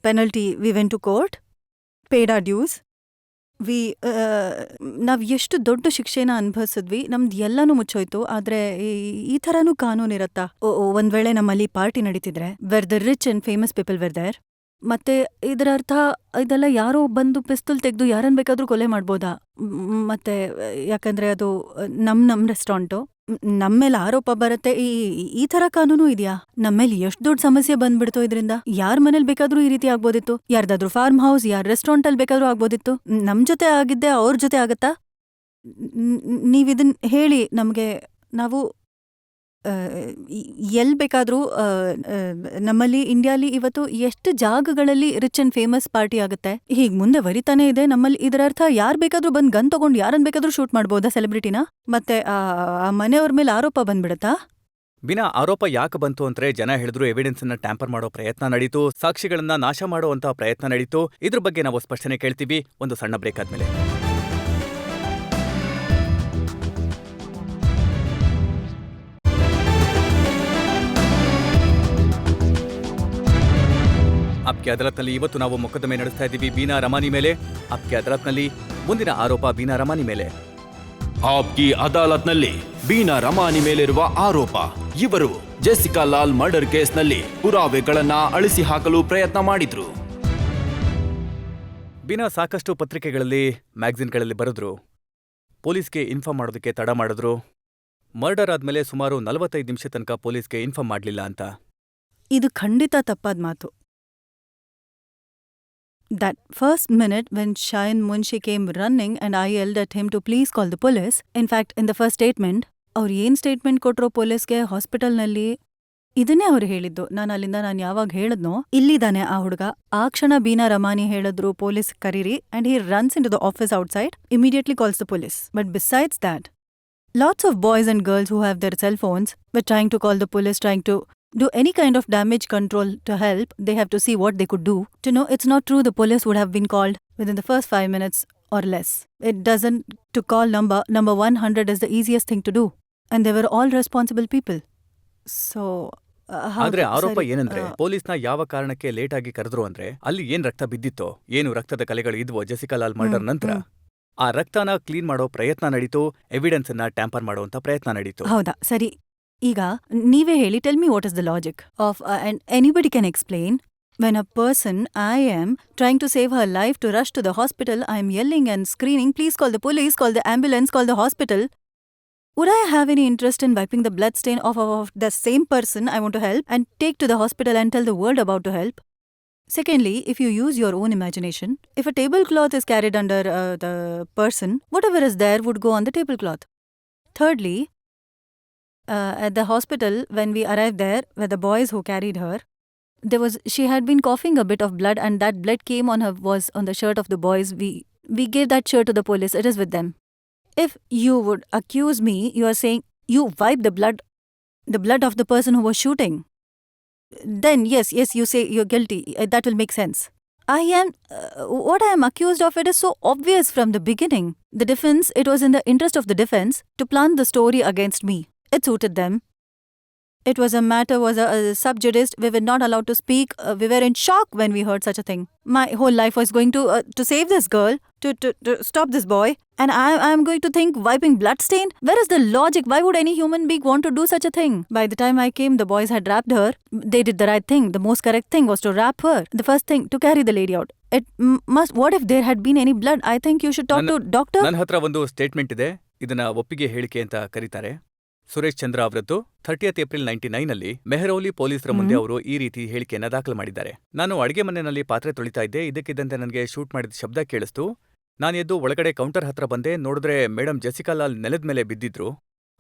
[SPEAKER 4] penalty, we went to court, paid our dues, ನಾವು ಎಷ್ಟು ದೊಡ್ಡ ಶಿಕ್ಷೆನ ಅನುಭವಿಸಿದ್ವಿ, ನಮ್ದು ಎಲ್ಲನೂ ಮುಚ್ಚೋಯ್ತು. ಆದ್ರೆ ಈ ಥರನೂ ಕಾನೂನಿರತ್ತಾ? ಒಂದ್ ವೇಳೆ ನಮ್ಮಲ್ಲಿ ಪಾರ್ಟಿ ನಡೀತಿದ್ರೆ, where the rich and famous people were there, ಮತ್ತೆ ಇದರ ಅರ್ಥ ಇದೆಲ್ಲ ಯಾರೋ ಬಂದು ಪಿಸ್ತೂಲ್ ತೆಗೆದು ಯಾರನ್ನ ಬೇಕಾದ್ರೂ ಕೊಲೆ ಮಾಡ್ಬೋದಾ? ಮತ್ತೆ ಯಾಕಂದ್ರೆ ಅದು ನಮ್ ರೆಸ್ಟೋರೆಂಟು, ನಮ್ಮೇಲೆ ಆರೋಪ ಬರುತ್ತೆ. ಈ ಥರ ಕಾನೂನು ಇದೆಯಾ? ನಮ್ಮೇಲೆ ಎಷ್ಟು ದೊಡ್ಡ ಸಮಸ್ಯೆ ಬಂದ್ಬಿಡ್ತು ಇದರಿಂದ. ಯಾರ ಮನೇಲಿ ಬೇಕಾದ್ರೂ ಈ ರೀತಿ ಆಗ್ಬೋದಿತ್ತು, ಯಾರ್ದಾದ್ರೂ ಫಾರ್ಮ್ ಹೌಸ್, ಯಾರ ರೆಸ್ಟೋರೆಂಟ್ ಅಲ್ಲಿ ಬೇಕಾದ್ರೂ ಆಗ್ಬೋದಿತ್ತು. ನಮ್ ಜೊತೆ ಆಗಿದ್ದೆ ಅವ್ರ ಜೊತೆ ಆಗತ್ತಾ? ನೀವಿದನ್ ಹೇಳಿ ನಮ್ಗೆ. ನಾವು ಎಲ್ ಬೇಕಾದ್ರೂ ನಮ್ಮಲ್ಲಿ ಇಂಡಿಯಾಲಿ ಇವತ್ತು ಎಷ್ಟು ಜಾಗಗಳಲ್ಲಿ ರಿಚ್ ಅಂಡ್ ಫೇಮಸ್ ಪಾರ್ಟಿ ಆಗುತ್ತೆ. ಹೀಗ್ ಮುಂದೆ ವರಿತಾನೆ ಇದೆ ನಮ್ಮಲ್ಲಿ. ಇದರ ಅರ್ಥ ಯಾರ್ ಬೇಕಾದ್ರೂ ಬಂದ್ ಗನ್ ತಗೊಂಡು ಯಾರನ್ ಬೇಕಾದ್ರೂ ಶೂಟ್ ಮಾಡ್ಬೋದಾ ಸೆಲೆಬ್ರಿಟಿನ? ಮತ್ತೆ ಆ ಮನೆಯವ್ರ ಮೇಲೆ ಆರೋಪ ಬಂದ್ಬಿಡತ್ತಾ?
[SPEAKER 1] ಬಿನಾ, ಆರೋಪ ಯಾಕೆ ಬಂತು ಅಂದ್ರೆ ಜನ ಹೇಳಿದ್ರು ಎವಿಡೆನ್ಸ್ ಅನ್ನ ಟ್ಯಾಂಪರ್ ಮಾಡೋ ಪ್ರಯತ್ನ ನಡೀತು, ಸಾಕ್ಷಿಗಳನ್ನ ನಾಶ ಮಾಡುವಂತ ಪ್ರಯತ್ನ ನಡೀತು. ಇದ್ರ ಬಗ್ಗೆ ನಾವು ಸ್ಪಷ್ಟನೆ ಕೇಳ್ತೀವಿ ಒಂದು ಸಣ್ಣ ಬ್ರೇಕ್ ಆದ್ಮೇಲೆ. ಅಪ್ಕೆ ಅದಾಲತ್ನಲ್ಲಿ ಇವತ್ತು ನಾವು ಮೊಕದ್ದಮೆ ನಡೆಸ್ತಾ ಇದ್ದೀವಿ ಬೀನಾ ರಮಾನಿ ಮೇಲೆ. ಅಪ್ಕೆ ಅದಾಲತ್ನಲ್ಲಿ ಮುಂದಿನ ಆರೋಪ ಬೀನಾ ರಮಾನಿ ಮೇಲೆ.
[SPEAKER 2] ಆಪ್ಕಿ ಅದಾಲತ್ನಲ್ಲಿ ಬೀನಾ ರಮಾನಿ ಮೇಲಿರುವ ಆರೋಪ. ಇವರು ಜೆಸಿಕಾ ಲಾಲ್ ಮರ್ಡರ್ ಕೇಸ್ನಲ್ಲಿ ಪುರಾವೆಗಳನ್ನ ಅಳಿಸಿ ಹಾಕಲು ಪ್ರಯತ್ನ ಮಾಡಿದ್ರು.
[SPEAKER 1] ಬೀನಾ ಸಾಕಷ್ಟು ಪತ್ರಿಕೆಗಳಲ್ಲಿ, ಮ್ಯಾಗಝಿನ್ಗಳಲ್ಲಿ ಬರೆದ್ರು, ಪೊಲೀಸ್ಗೆ ಇನ್ಫಾರ್ಮ್ ಮಾಡೋದಕ್ಕೆ ತಡ ಮಾಡಿದ್ರು. ಮರ್ಡರ್ ಆದ್ಮೇಲೆ ಸುಮಾರು 45 ನಿಮಿಷ ತನಕ ಪೊಲೀಸ್ಗೆ ಇನ್ಫಾರ್ಮ್ ಮಾಡ್ಲಿಲ್ಲ ಅಂತ.
[SPEAKER 4] ಇದು ಖಂಡಿತ ತಪ್ಪಾದ ಮಾತು. That first minute when Shayan Munshi came running and I yelled at him to please call the police. In fact, in the first statement, ಅವ್ರು ಏನ್ ಸ್ಟೇಟ್ಮೆಂಟ್ ಕೊಟ್ರೋ ಪೊಲೀಸ್ಗೆ ಹಾಸ್ಪಿಟಲ್ನಲ್ಲಿ, ಇದನ್ನೇ ಅವ್ರು ಹೇಳಿದ್ದು. ಅಲ್ಲಿಂದ ನಾನು ಯಾವಾಗ ಹೇಳಿದ್ನೋ ಇಲ್ಲಿದ್ದಾನೆ ಆ ಹುಡುಗ, ಆ ಕ್ಷಣ ಬೀನಾ ರಮಾನಿ ಹೇಳಿದ್ರು ಪೊಲೀಸ್ ಕರೀರಿ, and he runs into the office outside, immediately calls the police. But besides that, lots of boys and girls who have their cell phones were trying to call the police, trying to do any kind of damage control to help. They have to see what they could do to know it's not true the police would have been called within the first 5 minutes or less. It doesn't. To call number 100 is the easiest thing to do, and they were all responsible people. So
[SPEAKER 1] ಆದ್ರೆ ಆರೋಪ ಏನಂದ್ರೆ ಪೊಲೀಸ್ನ ಯಾವ ಕಾರಣಕ್ಕೆ late ಆಗಿ ಕರೆದ್ರು ಅಂದ್ರೆ ಅಲ್ಲಿ ಏನ್ ರಕ್ತ ಬಿದ್ದಿತ್ತೋ, ಏನು ರಕ್ತದ ಕಲೆಗಳು ಇದ್ವೋ ಜೆಸಿಕಾ ಲಾಲ್ ಮರ್ಡರ್ ನಂತರ, ಆ ರಕ್ತನ ಕ್ಲೀನ್ ಮಾಡೋ ಪ್ರಯತ್ನ ನಡೀತು, ಎವಿಡೆನ್ಸ್ ಅನ್ನ ಟ್ಯಾಂಪರ್ ಮಾಡುವಂತ ಪ್ರಯತ್ನ ನಡೀತು.
[SPEAKER 4] ಹೌದಾ? ಸರಿ, ಈಗ ನೀವೇ ಹೇಳಿ, tell me what is the logic of and anybody can explain when a person, I am trying to save her life, to rush to the hospital, I am yelling and screaming, please call the police, call the ambulance, call the hospital. Would I have any interest in wiping the blood stain of the same person I want to help and take to the hospital and tell the world about to help? Secondly, if you use your own imagination, if a tablecloth is carried under the person, whatever is there would go on the tablecloth. Thirdly, at the hospital, when we arrived there, were the boys who carried her, she had been coughing a bit of blood, and that blood came on her, was on the shirt of the boys. We gave that shirt to the police. It is with them. If you would accuse me, you are saying you wiped the blood of the person who was shooting. Then yes, you say you're guilty. That will make sense. What I am accused of, it is so obvious from the beginning. The defense, it was in the interest of the defense to plant the story against me. It suited them. It was a sub judice. We were not allowed to speak. We were in shock when we heard such a thing. My whole life was going to save this girl, to stop this boy, and I am going to think wiping blood stain? Where is the logic? Why would any human being want to do such a thing? By the time I came, the boys had wrapped her. They did the right thing. The most correct thing was to wrap her. The first thing, to carry the lady out. What if there had been any blood? I think you should talk to doctor.
[SPEAKER 1] ನನ್ನ ಹತ್ರ ಒಂದು statement ಇದೆ. ಇದನ್ನ ಒಪ್ಪಿಗೆ ಹೇಳಿಕೆ ಅಂತ ಕರೀತಾರೆ. ಸುರೇಶ್ ಚಂದ್ರ ಅವರದ್ದು 30th ಏಪ್ರಿಲ್ 1999ನಲ್ಲಿ ಮೆಹರೌಲಿ ಪೊಲೀಸರ ಮುಂದೆ ಅವರು ಈ ರೀತಿ ಹೇಳಿಕೆಯನ್ನ ದಾಖಲು ಮಾಡಿದ್ದಾರೆ. ನಾನು ಅಡಿಗೆ ಮನೆಯಲ್ಲಿ ಪಾತ್ರೆ ತೊಳಿತಾ ಇದ್ದೆ. ಇದಕ್ಕಿದ್ದಂತೆ ನನಗೆ ಶೂಟ್ ಮಾಡಿದ ಶಬ್ದ ಕೇಳಿಸ್ತು. ನಾನು ಎದ್ದು ಒಳಗಡೆ ಕೌಂಟರ್ ಹತ್ರ ಬಂದೆ. ನೋಡಿದ್ರೆ ಮೇಡಮ್ ಜೆಸಿಕಾ ಲಾಲ್ ನೆಲದ ಮೇಲೆ ಬಿದ್ದಿದ್ರು.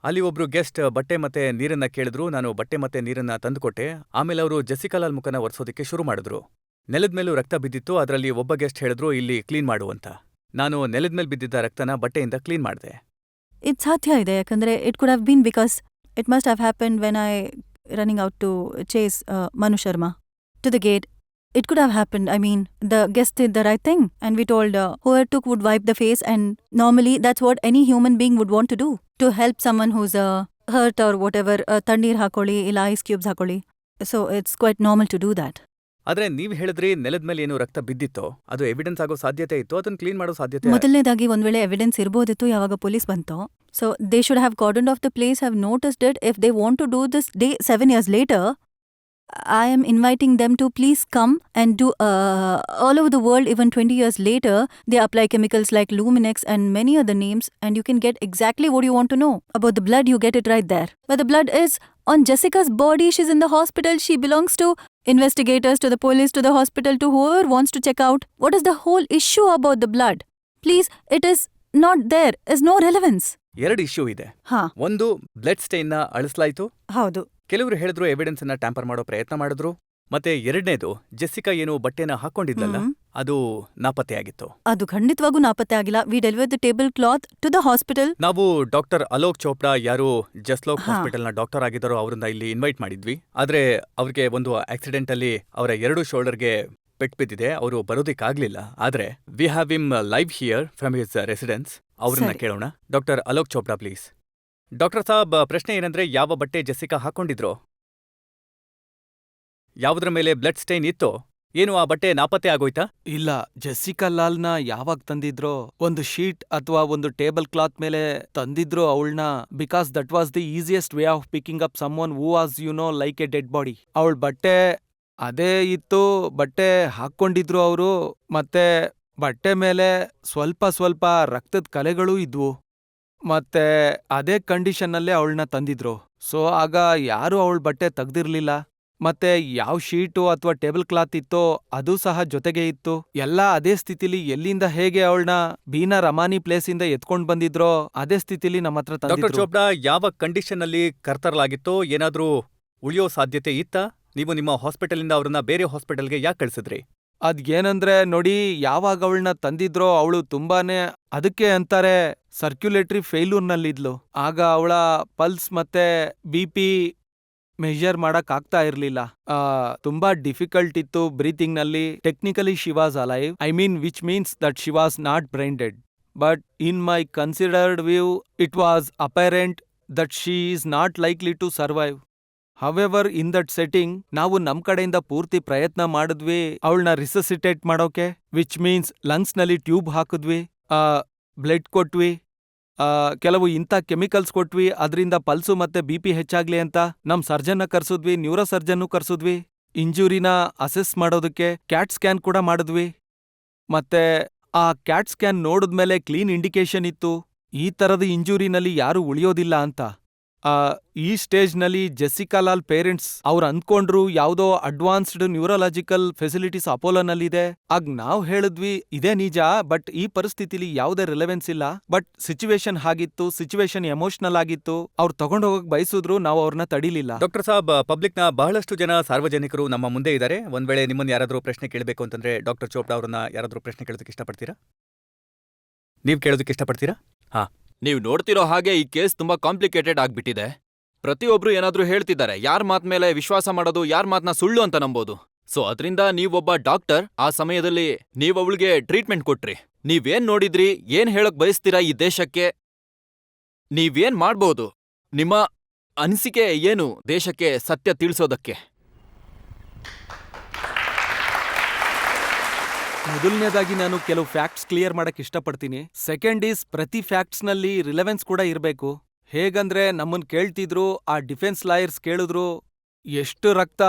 [SPEAKER 1] ಅಲ್ಲಿ ಒಬ್ರು ಗೆಸ್ಟ್ ಬಟ್ಟೆ ಮತ್ತೆ ನೀರನ್ನ ಕೇಳಿದ್ರು. ನಾನು ಬಟ್ಟೆ ಮತ್ತೆ ನೀರನ್ನ ತಂದುಕೊಟ್ಟೆ. ಆಮೇಲೆ ಅವರು ಜೆಸಿಕಾ ಲಾಲ್ ಮುಖನ ಒರೆಸೋದಕ್ಕೆ ಶುರು ಮಾಡಿದ್ರು. ನೆಲದ ಮೇಲೂ ರಕ್ತ ಬಿದ್ದಿತ್ತು. ಅದರಲ್ಲಿ ಒಬ್ಬ ಗೆಸ್ಟ್ ಹೇಳಿದ್ರು ಇಲ್ಲಿ ಕ್ಲೀನ್ ಮಾಡು ಅಂತ. ನಾನು ನೆಲದ ಮೇಲೆ ಬಿದ್ದಿದ್ದ ರಕ್ತನ ಬಟ್ಟೆಯಿಂದ ಕ್ಲೀನ್ ಮಾಡಿದೆ.
[SPEAKER 4] It's ಸಾಧ್ಯ ಇದೆ, ಯಾಕಂದ್ರೆ it could have been because it must have happened when I running out to chase Manu Sharma to the gate. It could have happened. I mean, the guest did the right thing, and we told whoever took would wipe the face, and normally that's what any human being would want to do, to help someone who's hurt or whatever ತಣ್ಣೀರ್ ಹಾಕೊಳ್ಳಿ ಇಲ್ಲ ice cubes ಹಾಕೊಳ್ಳಿ. So it's quite normal to do that.
[SPEAKER 1] ಆದ್ರೆ ನೀವ್ ಹೇಳಿದ್ರಿ ನೆಲದ ಮೇಲೆ ಏನು ರಕ್ತ ಬಿದ್ದಿತ್ತೋ ಅದು ಎವಿಡೆನ್ಸ್ ಆಗೋ ಸಾಧ್ಯತೆ ಇತ್ತು, ಅದನ್ನ ಕ್ಲೀನ್ ಮಾಡೋ ಸಾಧ್ಯತೆ.
[SPEAKER 4] ಮೊದಲನೇದಾಗಿ ಒಂದ್ ವೇಳೆ ಎವಿಡೆನ್ಸ್ ಇರ್ಬೋದಿತ್ತು ಯಾವಾಗ ಪೊಲೀಸ್ ಬಂತೋ. So they should have cordon off the place, have noticed it. If they want to do this day 7 years later, I am inviting them to please come and do all over the world. Even 20 years later, they apply chemicals like Luminex and many other names, and you can get exactly what you want to know. About the blood, you get it right there. But the blood is on Jessica's body. She's in the hospital. She belongs to investigators, to the police, to the hospital, to whoever wants to check out. What is the whole issue about the blood? Please, it is not there. Is no relevance.
[SPEAKER 1] 2 issue ಇದೆ.
[SPEAKER 4] ಹಾ,
[SPEAKER 1] ಒಂದು, blood stain ನ ಅಳಿಸ್ಲಾಯ್ತು.
[SPEAKER 4] ಹೌದು.
[SPEAKER 1] ಕೆಲವರು ಹೇಳಿದ್ರು evidence ಅನ್ನ tamper ಮಾಡೋ ಪ್ರಯತ್ನ ಮಾಡಿದ್ರು. ಮತ್ತೆ 2ನೇದು, ಜೆಸ್ಸಿಕಾ ಏನು ಬಟ್ಟೆನ ಹಾಕೊಂಡಿದ್ಲಲ್ಲ, ಅದು ನಾಪತ್ತೆಯಾಗಿತ್ತು.
[SPEAKER 4] ಅದು ಖಂಡಿತವಾಗೂ ನಾಪತ್ತೆ ಆಗಿಲ್ಲ. We deliver the table cloth to the hospital.
[SPEAKER 1] ನಾವು ಡಾಕ್ಟರ್ ಅಲೋಕ್ ಚೋಪ್ಡಾ, ಯಾರು ಜಸ್ಲೋಕ್ ಹಾಸ್ಪಿಟಲ್ ನ ಡಾಕ್ಟರ್ ಆಗಿದ್ದಾರೋ ಅವರನ್ನ ಇಲ್ಲಿ ಇನ್ವೈಟ್ ಮಾಡಿದ್ವಿ. ಆದ್ರೆ ಅವ್ರಿಗೆ ಒಂದು ಆಕ್ಸಿಡೆಂಟ್ ಅಲ್ಲಿ ಅವರ 2 ಶೋಲ್ಡರ್ಗೆ ಪೆಟ್ಟು ಬಿದ್ದಿದೆ, ಅವರು ಬರೋದಿಕ್ಕಾಗ್ಲಿಲ್ಲ. ಆದ್ರೆ we have him live here from his residence. ಅವ್ರನ್ನ ಕೇಳೋಣ. Doctor Alok Chopra please. Doctor ಸಾಬ್, ಪ್ರಶ್ನೆ ಏನಂದ್ರೆ, ಯಾವ ಬಟ್ಟೆ ಜೆಸ್ಸಿಕಾ ಹಾಕೊಂಡಿದ್ರೋ, ಯಾವುದ್ರ ಮೇಲೆ ಬ್ಲಡ್ ಸ್ಟೈನ್ ಇತ್ತೋ, ಏನು ಆ ಬಟ್ಟೆ ನಾಪತ್ತೆ ಆಗೋಯ್ತಾ?
[SPEAKER 6] ಇಲ್ಲ, ಜೆಸ್ಸಿಕಾ ಲಾಲ್ನ ಯಾವಾಗ ತಂದಿದ್ರೋ ಒಂದು ಶೀಟ್ ಅಥವಾ ಒಂದು ಟೇಬಲ್ ಕ್ಲಾತ್ ಮೇಲೆ ತಂದಿದ್ರು ಅವಳನ್ನ, because that was the easiest way of picking up someone who was like A dead body. ಅವಳ ಬಟ್ಟೆ ಅದೇ ಇತ್ತು, ಬಟ್ಟೆ ಹಾಕ್ಕೊಂಡಿದ್ರು ಅವರು. ಮತ್ತೆ ಬಟ್ಟೆ ಮೇಲೆ ಸ್ವಲ್ಪ ಸ್ವಲ್ಪ ರಕ್ತದ ಕಲೆಗಳೂ ಇದ್ವು. ಮತ್ತೆ ಅದೇ ಕಂಡೀಷನ್ನಲ್ಲೇ ಅವಳನ್ನ ತಂದಿದ್ರು. ಸೊ ಆಗ ಯಾರೂ ಅವಳ ಬಟ್ಟೆ ತೆಗ್ದಿರ್ಲಿಲ್ಲ. ಮತ್ತೆ ಯಾವ ಶೀಟು ಅಥವಾ ಟೇಬಲ್ ಕ್ಲಾತ್ ಇತ್ತೋ ಅದು ಸಹ ಜೊತೆಗೆ ಇತ್ತು. ಎಲ್ಲ ಅದೇ ಸ್ಥಿತಿಲಿ ಎಲ್ಲಿಂದ ಹೇಗೆ ಅವಳನ್ನ ಬೀನಾ ರಮಾನಿ ಪ್ಲೇಸಿಂದ ಎತ್ಕೊಂಡ್ ಬಂದಿದ್ರೋ ಅದೇ ಸ್ಥಿತಿಲಿ ನಮ್ಮ ಹತ್ರ
[SPEAKER 1] ಡಾಕ್ಟರ್
[SPEAKER 6] ತಂದಿದ್ರು.
[SPEAKER 1] ಚೋಪ್ಡಾ, ಯಾವ ಕಂಡೀಷನ್ ಅಲ್ಲಿ ಕರ್ತರಲಾಗಿತ್ತೋ, ಏನಾದ್ರೂ ಉಳಿಯೋ ಸಾಧ್ಯತೆ ಇತ್ತಾ? ನೀವು ನಿಮ್ಮ ಹಾಸ್ಪಿಟಲಿಂದ ಅವ್ರನ್ನ ಬೇರೆ ಹಾಸ್ಪಿಟಲ್ಗೆ ಯಾಕೆ ಕಳಿಸಿದ್ರಿ?
[SPEAKER 6] ಅದ್ಗೇನಂದ್ರೆ ನೋಡಿ, ಯಾವಾಗ ಅವಳನ್ನ ತಂದಿದ್ರೋ ಅವಳು ತುಂಬಾನೇ, ಅದಕ್ಕೆ ಅಂತಾರೆ ಸರ್ಕ್ಯುಲೇಟರಿ ಫೇಲ್ಯೂರ್ನಲ್ಲಿದ್ಲು. ಆಗ ಅವಳ ಪಲ್ಸ್ ಮತ್ತೆ BP ಮೆಜರ್ ಮಾಡಕ್ ಆಗ್ತಾ ಇರ್ಲಿಲ್ಲ. ತುಂಬಾ ಡಿಫಿಕಲ್ಟ್ ಇತ್ತು ಬ್ರೀತಿಂಗ್ ನಲ್ಲಿ. Technically she was alive, I mean which means that she was not brain dead. But in my considered view it was apparent that she is not likely to survive. However in that setting ನಾವು ನಮ್ ಕಡೆಯಿಂದ ಪೂರ್ತಿ ಪ್ರಯತ್ನ ಮಾಡಿದ್ವಿ ಅವಳನ್ನ resuscitate ಮಾಡೋಕೆ, which means lungs ನಲ್ಲಿ tube ಹಾಕಿದ್ವಿ, ಬ್ಲಡ್ ಕೊಟ್ವಿ, ಕೆಲವು ಇಂಥ ಕೆಮಿಕಲ್ಸ್ ಕೊಟ್ವಿ ಅದರಿಂದ ಪಲ್ಸು ಮತ್ತೆ BP ಹೆಚ್ಚಾಗ್ಲಿ ಅಂತ. ನಮ್ ಸರ್ಜನ್ನ ಕರ್ಸುದ್ವಿ, ನ್ಯೂರೋ ಸರ್ಜನ್ನು ಕರ್ಸುದ್ವಿ, ಇಂಜುರಿನ ಅಸೆಸ್ ಮಾಡೋದಕ್ಕೆ ಕ್ಯಾಟ್ ಸ್ಕ್ಯಾನ್ ಕೂಡ ಮಾಡಿದ್ವಿ. ಮತ್ತೆ ಆ ಕ್ಯಾಟ್ ಸ್ಕ್ಯಾನ್ ನೋಡಿದ್ಮೇಲೆ ಕ್ಲೀನ್ ಇಂಡಿಕೇಶನ್ ಇತ್ತು ಈ ತರದ ಇಂಜುರಿನಲ್ಲಿ ಯಾರೂ ಉಳಿಯೋದಿಲ್ಲ ಅಂತ. ಈ ಸ್ಟೇಜ್ನಲ್ಲಿ ಜೆಸ್ಸಿಕಾ ಲಾಲ್ ಪೇರೆಂಟ್ಸ್ ಅವ್ರು ಅಂದ್ಕೊಂಡ್ರು ಯಾವುದೋ ಅಡ್ವಾನ್ಸ್ಡ್ ನ್ಯೂರಾಲಜಿಕಲ್ ಫೆಸಿಲಿಟೀಸ್ ಅಪೋಲೋನಲ್ಲಿದೆ. ಆಗ ನಾವ್ ಹೇಳಿದ್ವಿ ಇದೇ ನಿಜ, ಬಟ್ ಈ ಪರಿಸ್ಥಿತಿಲಿ ಯಾವುದೇ ರಿಲೆವೆನ್ಸ್ ಇಲ್ಲ. ಬಟ್ ಸಿಚುವೇಶನ್ ಹಾಗಿತ್ತು, ಸಿಚುವೇಶನ್ ಎಮೋಷನಲ್ ಆಗಿತ್ತು, ಅವ್ರು ತಗೊಂಡೋಗಕ್ ಬಯಸಿದ್ರು, ನಾವು ಅವ್ರನ್ನ ತಡಿಲಿಲ್ಲ.
[SPEAKER 1] ಡಾಕ್ಟರ್ ಸಾಬ್, ಪಬ್ಲಿಕ್ನ ಬಹಳಷ್ಟು ಜನ ಸಾರ್ವಜನಿಕರು ನಮ್ಮ ಮುಂದೆ ಇದ್ದಾರೆ. ಒಂದ್ ವೇಳೆ ನಿಮ್ಮನ್ನ ಯಾರಾದ್ರೂ ಪ್ರಶ್ನೆ ಕೇಳಬೇಕು ಅಂತಂದ್ರೆ ಡಾಕ್ಟರ್ ಚೋಪ್ಡಾ ಅವ್ರನ್ನ ಯಾರಾದ್ರೂ ಪ್ರಶ್ನೆ ಕೇಳೋದಕ್ಕೆ ಇಷ್ಟಪಡ್ತೀರಾ? ನೀವ್ ಕೇಳೋದಕ್ಕೆ ಇಷ್ಟಪಡ್ತೀರಾ? ಹಾ.
[SPEAKER 2] ನೀವು ನೋಡ್ತಿರೋ ಹಾಗೆ ಈ ಕೇಸ್ ತುಂಬಾ ಕಾಂಪ್ಲಿಕೇಟೆಡ್ ಆಗ್ಬಿಟ್ಟಿದೆ. ಪ್ರತಿಯೊಬ್ರು ಏನಾದ್ರೂ ಹೇಳ್ತಿದ್ದಾರೆ, ಯಾರ್ ಮಾತ್ ಮೇಲೆ ವಿಶ್ವಾಸ ಮಾಡೋದು, ಯಾರ್ ಮಾತ್ನ ಸುಳ್ಳು ಅಂತ ನಂಬೋದು. ಸೊ ಅದ್ರಿಂದ ನೀವೊಬ್ಬ ಡಾಕ್ಟರ್, ಆ ಸಮಯದಲ್ಲಿ ನೀವ್ ಅವಳಿಗೆ ಟ್ರೀಟ್ಮೆಂಟ್ ಕೊಟ್ರಿ. ನೀವೇನ್ ನೋಡಿದ್ರಿ, ಏನ್ ಹೇಳಕ್ ಬಯಸ್ತೀರಾ ಈ ದೇಶಕ್ಕೆ? ನೀವೇನ್ ಮಾಡ್ಬೋದು? ನಿಮ್ಮ ಅನಿಸಿಕೆ ಏನು ದೇಶಕ್ಕೆ ಸತ್ಯ ತಿಳಿಸೋದಕ್ಕೆ?
[SPEAKER 6] ಮೊದಲನೇದಾಗಿ ನಾನು ಕೆಲವು ಫ್ಯಾಕ್ಟ್ಸ್ ಕ್ಲಿಯರ್ ಮಾಡಕ್ ಇಷ್ಟಪಡ್ತೀನಿ. ಸೆಕೆಂಡ್ ಈಸ್, ಪ್ರತಿ ಫ್ಯಾಕ್ಟ್ಸ್ನಲ್ಲಿ ರಿಲೆವೆನ್ಸ್ ಕೂಡ ಇರಬೇಕು. ಹೇಗಂದ್ರೆ ನಮ್ಮನ್ ಕೇಳ್ತಿದ್ರು, ಆ ಡಿಫೆನ್ಸ್ ಲಾಯರ್ಸ್ ಕೇಳಿದ್ರು ಎಷ್ಟು ರಕ್ತ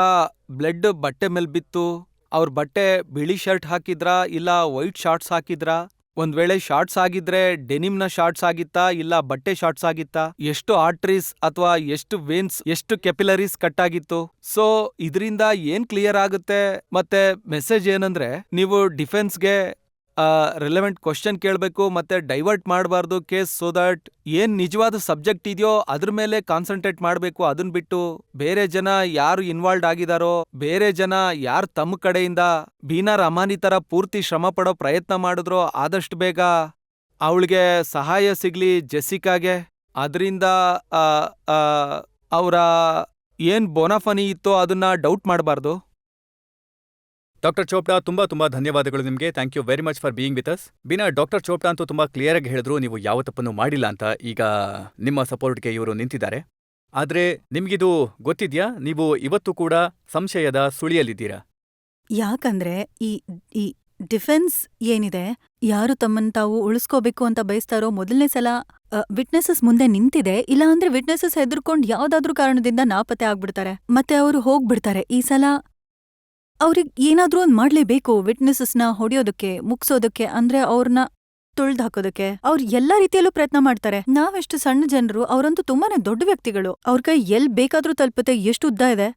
[SPEAKER 6] ಬ್ಲಡ್ ಬಟ್ಟೆ ಮೇಲ್ ಬಿತ್ತು, ಅವ್ರ ಬಟ್ಟೆ ಬಿಳಿ ಶರ್ಟ್ ಹಾಕಿದ್ರಾ ಇಲ್ಲ ವೈಟ್ ಶಾರ್ಟ್ಸ್ ಹಾಕಿದ್ರಾ, ಒಂದ್ ವೇಳೆ ಶಾರ್ಟ್ಸ್ ಆಗಿದ್ರೆ ಡೆನಿಮ್ನ ಶಾರ್ಟ್ಸ್ ಆಗಿತ್ತಾ ಇಲ್ಲ ಬಟ್ಟೆ ಶಾರ್ಟ್ಸ್ ಆಗಿತ್ತಾ, ಎಷ್ಟು ಆರ್ಟ್ರೀಸ್ ಅಥವಾ ಎಷ್ಟು ವೇನ್ಸ್, ಎಷ್ಟು ಕೆಪಿಲರೀಸ್ ಕಟ್ ಆಗಿತ್ತು. ಸೊ ಇದರಿಂದ ಏನ್ ಕ್ಲಿಯರ್ ಆಗುತ್ತೆ, ಮತ್ತೆ ಮೆಸೇಜ್ ಏನಂದ್ರೆ, ನೀವು ಡಿಫೆನ್ಸ್ಗೆ ರಿಲೆವೆಂಟ್ ಕ್ವಶನ್ ಕೇಳಬೇಕು ಮತ್ತೆ ಡೈವರ್ಟ್ ಮಾಡಬಾರ್ದು ಕೇಸ್. ಸೋ ದಟ್ ಏನ್ ನಿಜವಾದ ಸಬ್ಜೆಕ್ಟ್ ಇದೆಯೋ ಅದ್ರ ಮೇಲೆ ಕಾನ್ಸಂಟ್ರೇಟ್ ಮಾಡಬೇಕು. ಅದನ್ ಬಿಟ್ಟು ಬೇರೆ ಜನ ಯಾರು ಇನ್ವಾಲ್ವ್ ಆಗಿದಾರೋ, ಬೇರೆ ಜನ ಯಾರು ತಮ್ಮ ಕಡೆಯಿಂದ ಬೀನಾ ರಮಾನಿ ತರ ಪೂರ್ತಿ ಶ್ರಮ ಪಡೋ ಪ್ರಯತ್ನ ಮಾಡಿದ್ರೋ ಆದಷ್ಟು ಬೇಗ ಅವಳಿಗೆ ಸಹಾಯ ಸಿಗ್ಲಿ ಜೆಸ್ಸಿಕಾಗೆ. ಅದರಿಂದ ಅವರ ಏನ್ ಬೋನಾಫನಿ ಇತ್ತೋ ಅದನ್ನ ಡೌಟ್ ಮಾಡಬಾರ್ದು.
[SPEAKER 1] ಡಾಕ್ಟರ್ ಚೋಪ್ಡಾ, ತುಂಬಾ ಧನ್ಯವಾದಗಳು ನಿಮಗೆ. Thank you very much for being with us. Bina, doctor Chopra ಅಂತೂ ತುಂಬಾ ಕ್ಲಿಯರ್ ಆಗಿ ಹೇಳಿದ್ರು ನೀವು ಯಾವ ತಪ್ಪನ್ನು ಮಾಡಿಲ್ಲ ಅಂತ. ಈಗ ನಿಮ್ಮ ಸಪೋರ್ಟ್ಗೆ ಇವರು ನಿಂತಿದ್ದಾರೆ. ಆದ್ರೆ ನಿಮ್ಗಿದು ಗೊತ್ತಿದ್ಯಾ? ನೀವು ಇವತ್ತು ಕೂಡ ಸಂಶಯದ ಸುಳಿಯಲ್ಲಿದ್ದೀರಾ.
[SPEAKER 4] ಯಾಕಂದ್ರೆ ಈ ಈ ಡಿಫೆನ್ಸ್ ಏನಿದೆ, ಯಾರು ತಮ್ಮನ್ ತಾವು ಉಳಿಸ್ಕೋಬೇಕು ಅಂತ ಬಯಸ್ತಾರೋ ಮೊದಲನೇ ಸಲ ವಿಟ್ನೆಸಸ್ ಮುಂದೆ ನಿಂತಿದೆ, ಇಲ್ಲ ಅಂದ್ರೆ ವಿಟ್ನೆಸಸ್ ಹೆದರ್ಕೊಂಡ್ ಯಾವ್ದಾದ್ರೂ ಕಾರಣದಿಂದ ನಾಪತ್ತೆ ಆಗ್ಬಿಡ್ತಾರೆ, ಮತ್ತೆ ಅವರು ಹೋಗ್ಬಿಡ್ತಾರೆ. ಈ ಸಲ ಅವ್ರಿಗ್ ಏನಾದ್ರೂ ಒಂದ್ ಮಾಡ್ಲೇಬೇಕು, ವಿಟ್ನೆಸಸ್ನ ಹೊಡೆಯೋದಕ್ಕೆ, ಮುಗ್ಸೋದಕ್ಕೆ, ಅಂದ್ರೆ ಅವ್ರನ್ನ ತುಳ್ದ್ ಹಾಕೋದಕ್ಕೆ. ಅವ್ರು ಎಲ್ಲಾ ರೀತಿಯಲ್ಲೂ ಪ್ರಯತ್ನ ಮಾಡ್ತಾರೆ. ನಾವೆಷ್ಟು ಸಣ್ಣ ಜನರು, ಅವರಂತೂ ತುಂಬಾನೇ ದೊಡ್ಡ ವ್ಯಕ್ತಿಗಳು. ಅವ್ರ ಕೈ ಎಲ್ ಬೇಕಾದ್ರೂ ತಲುಪುತ್ತೆ, ಎಷ್ಟು ಉದ್ದ ಇದೆ.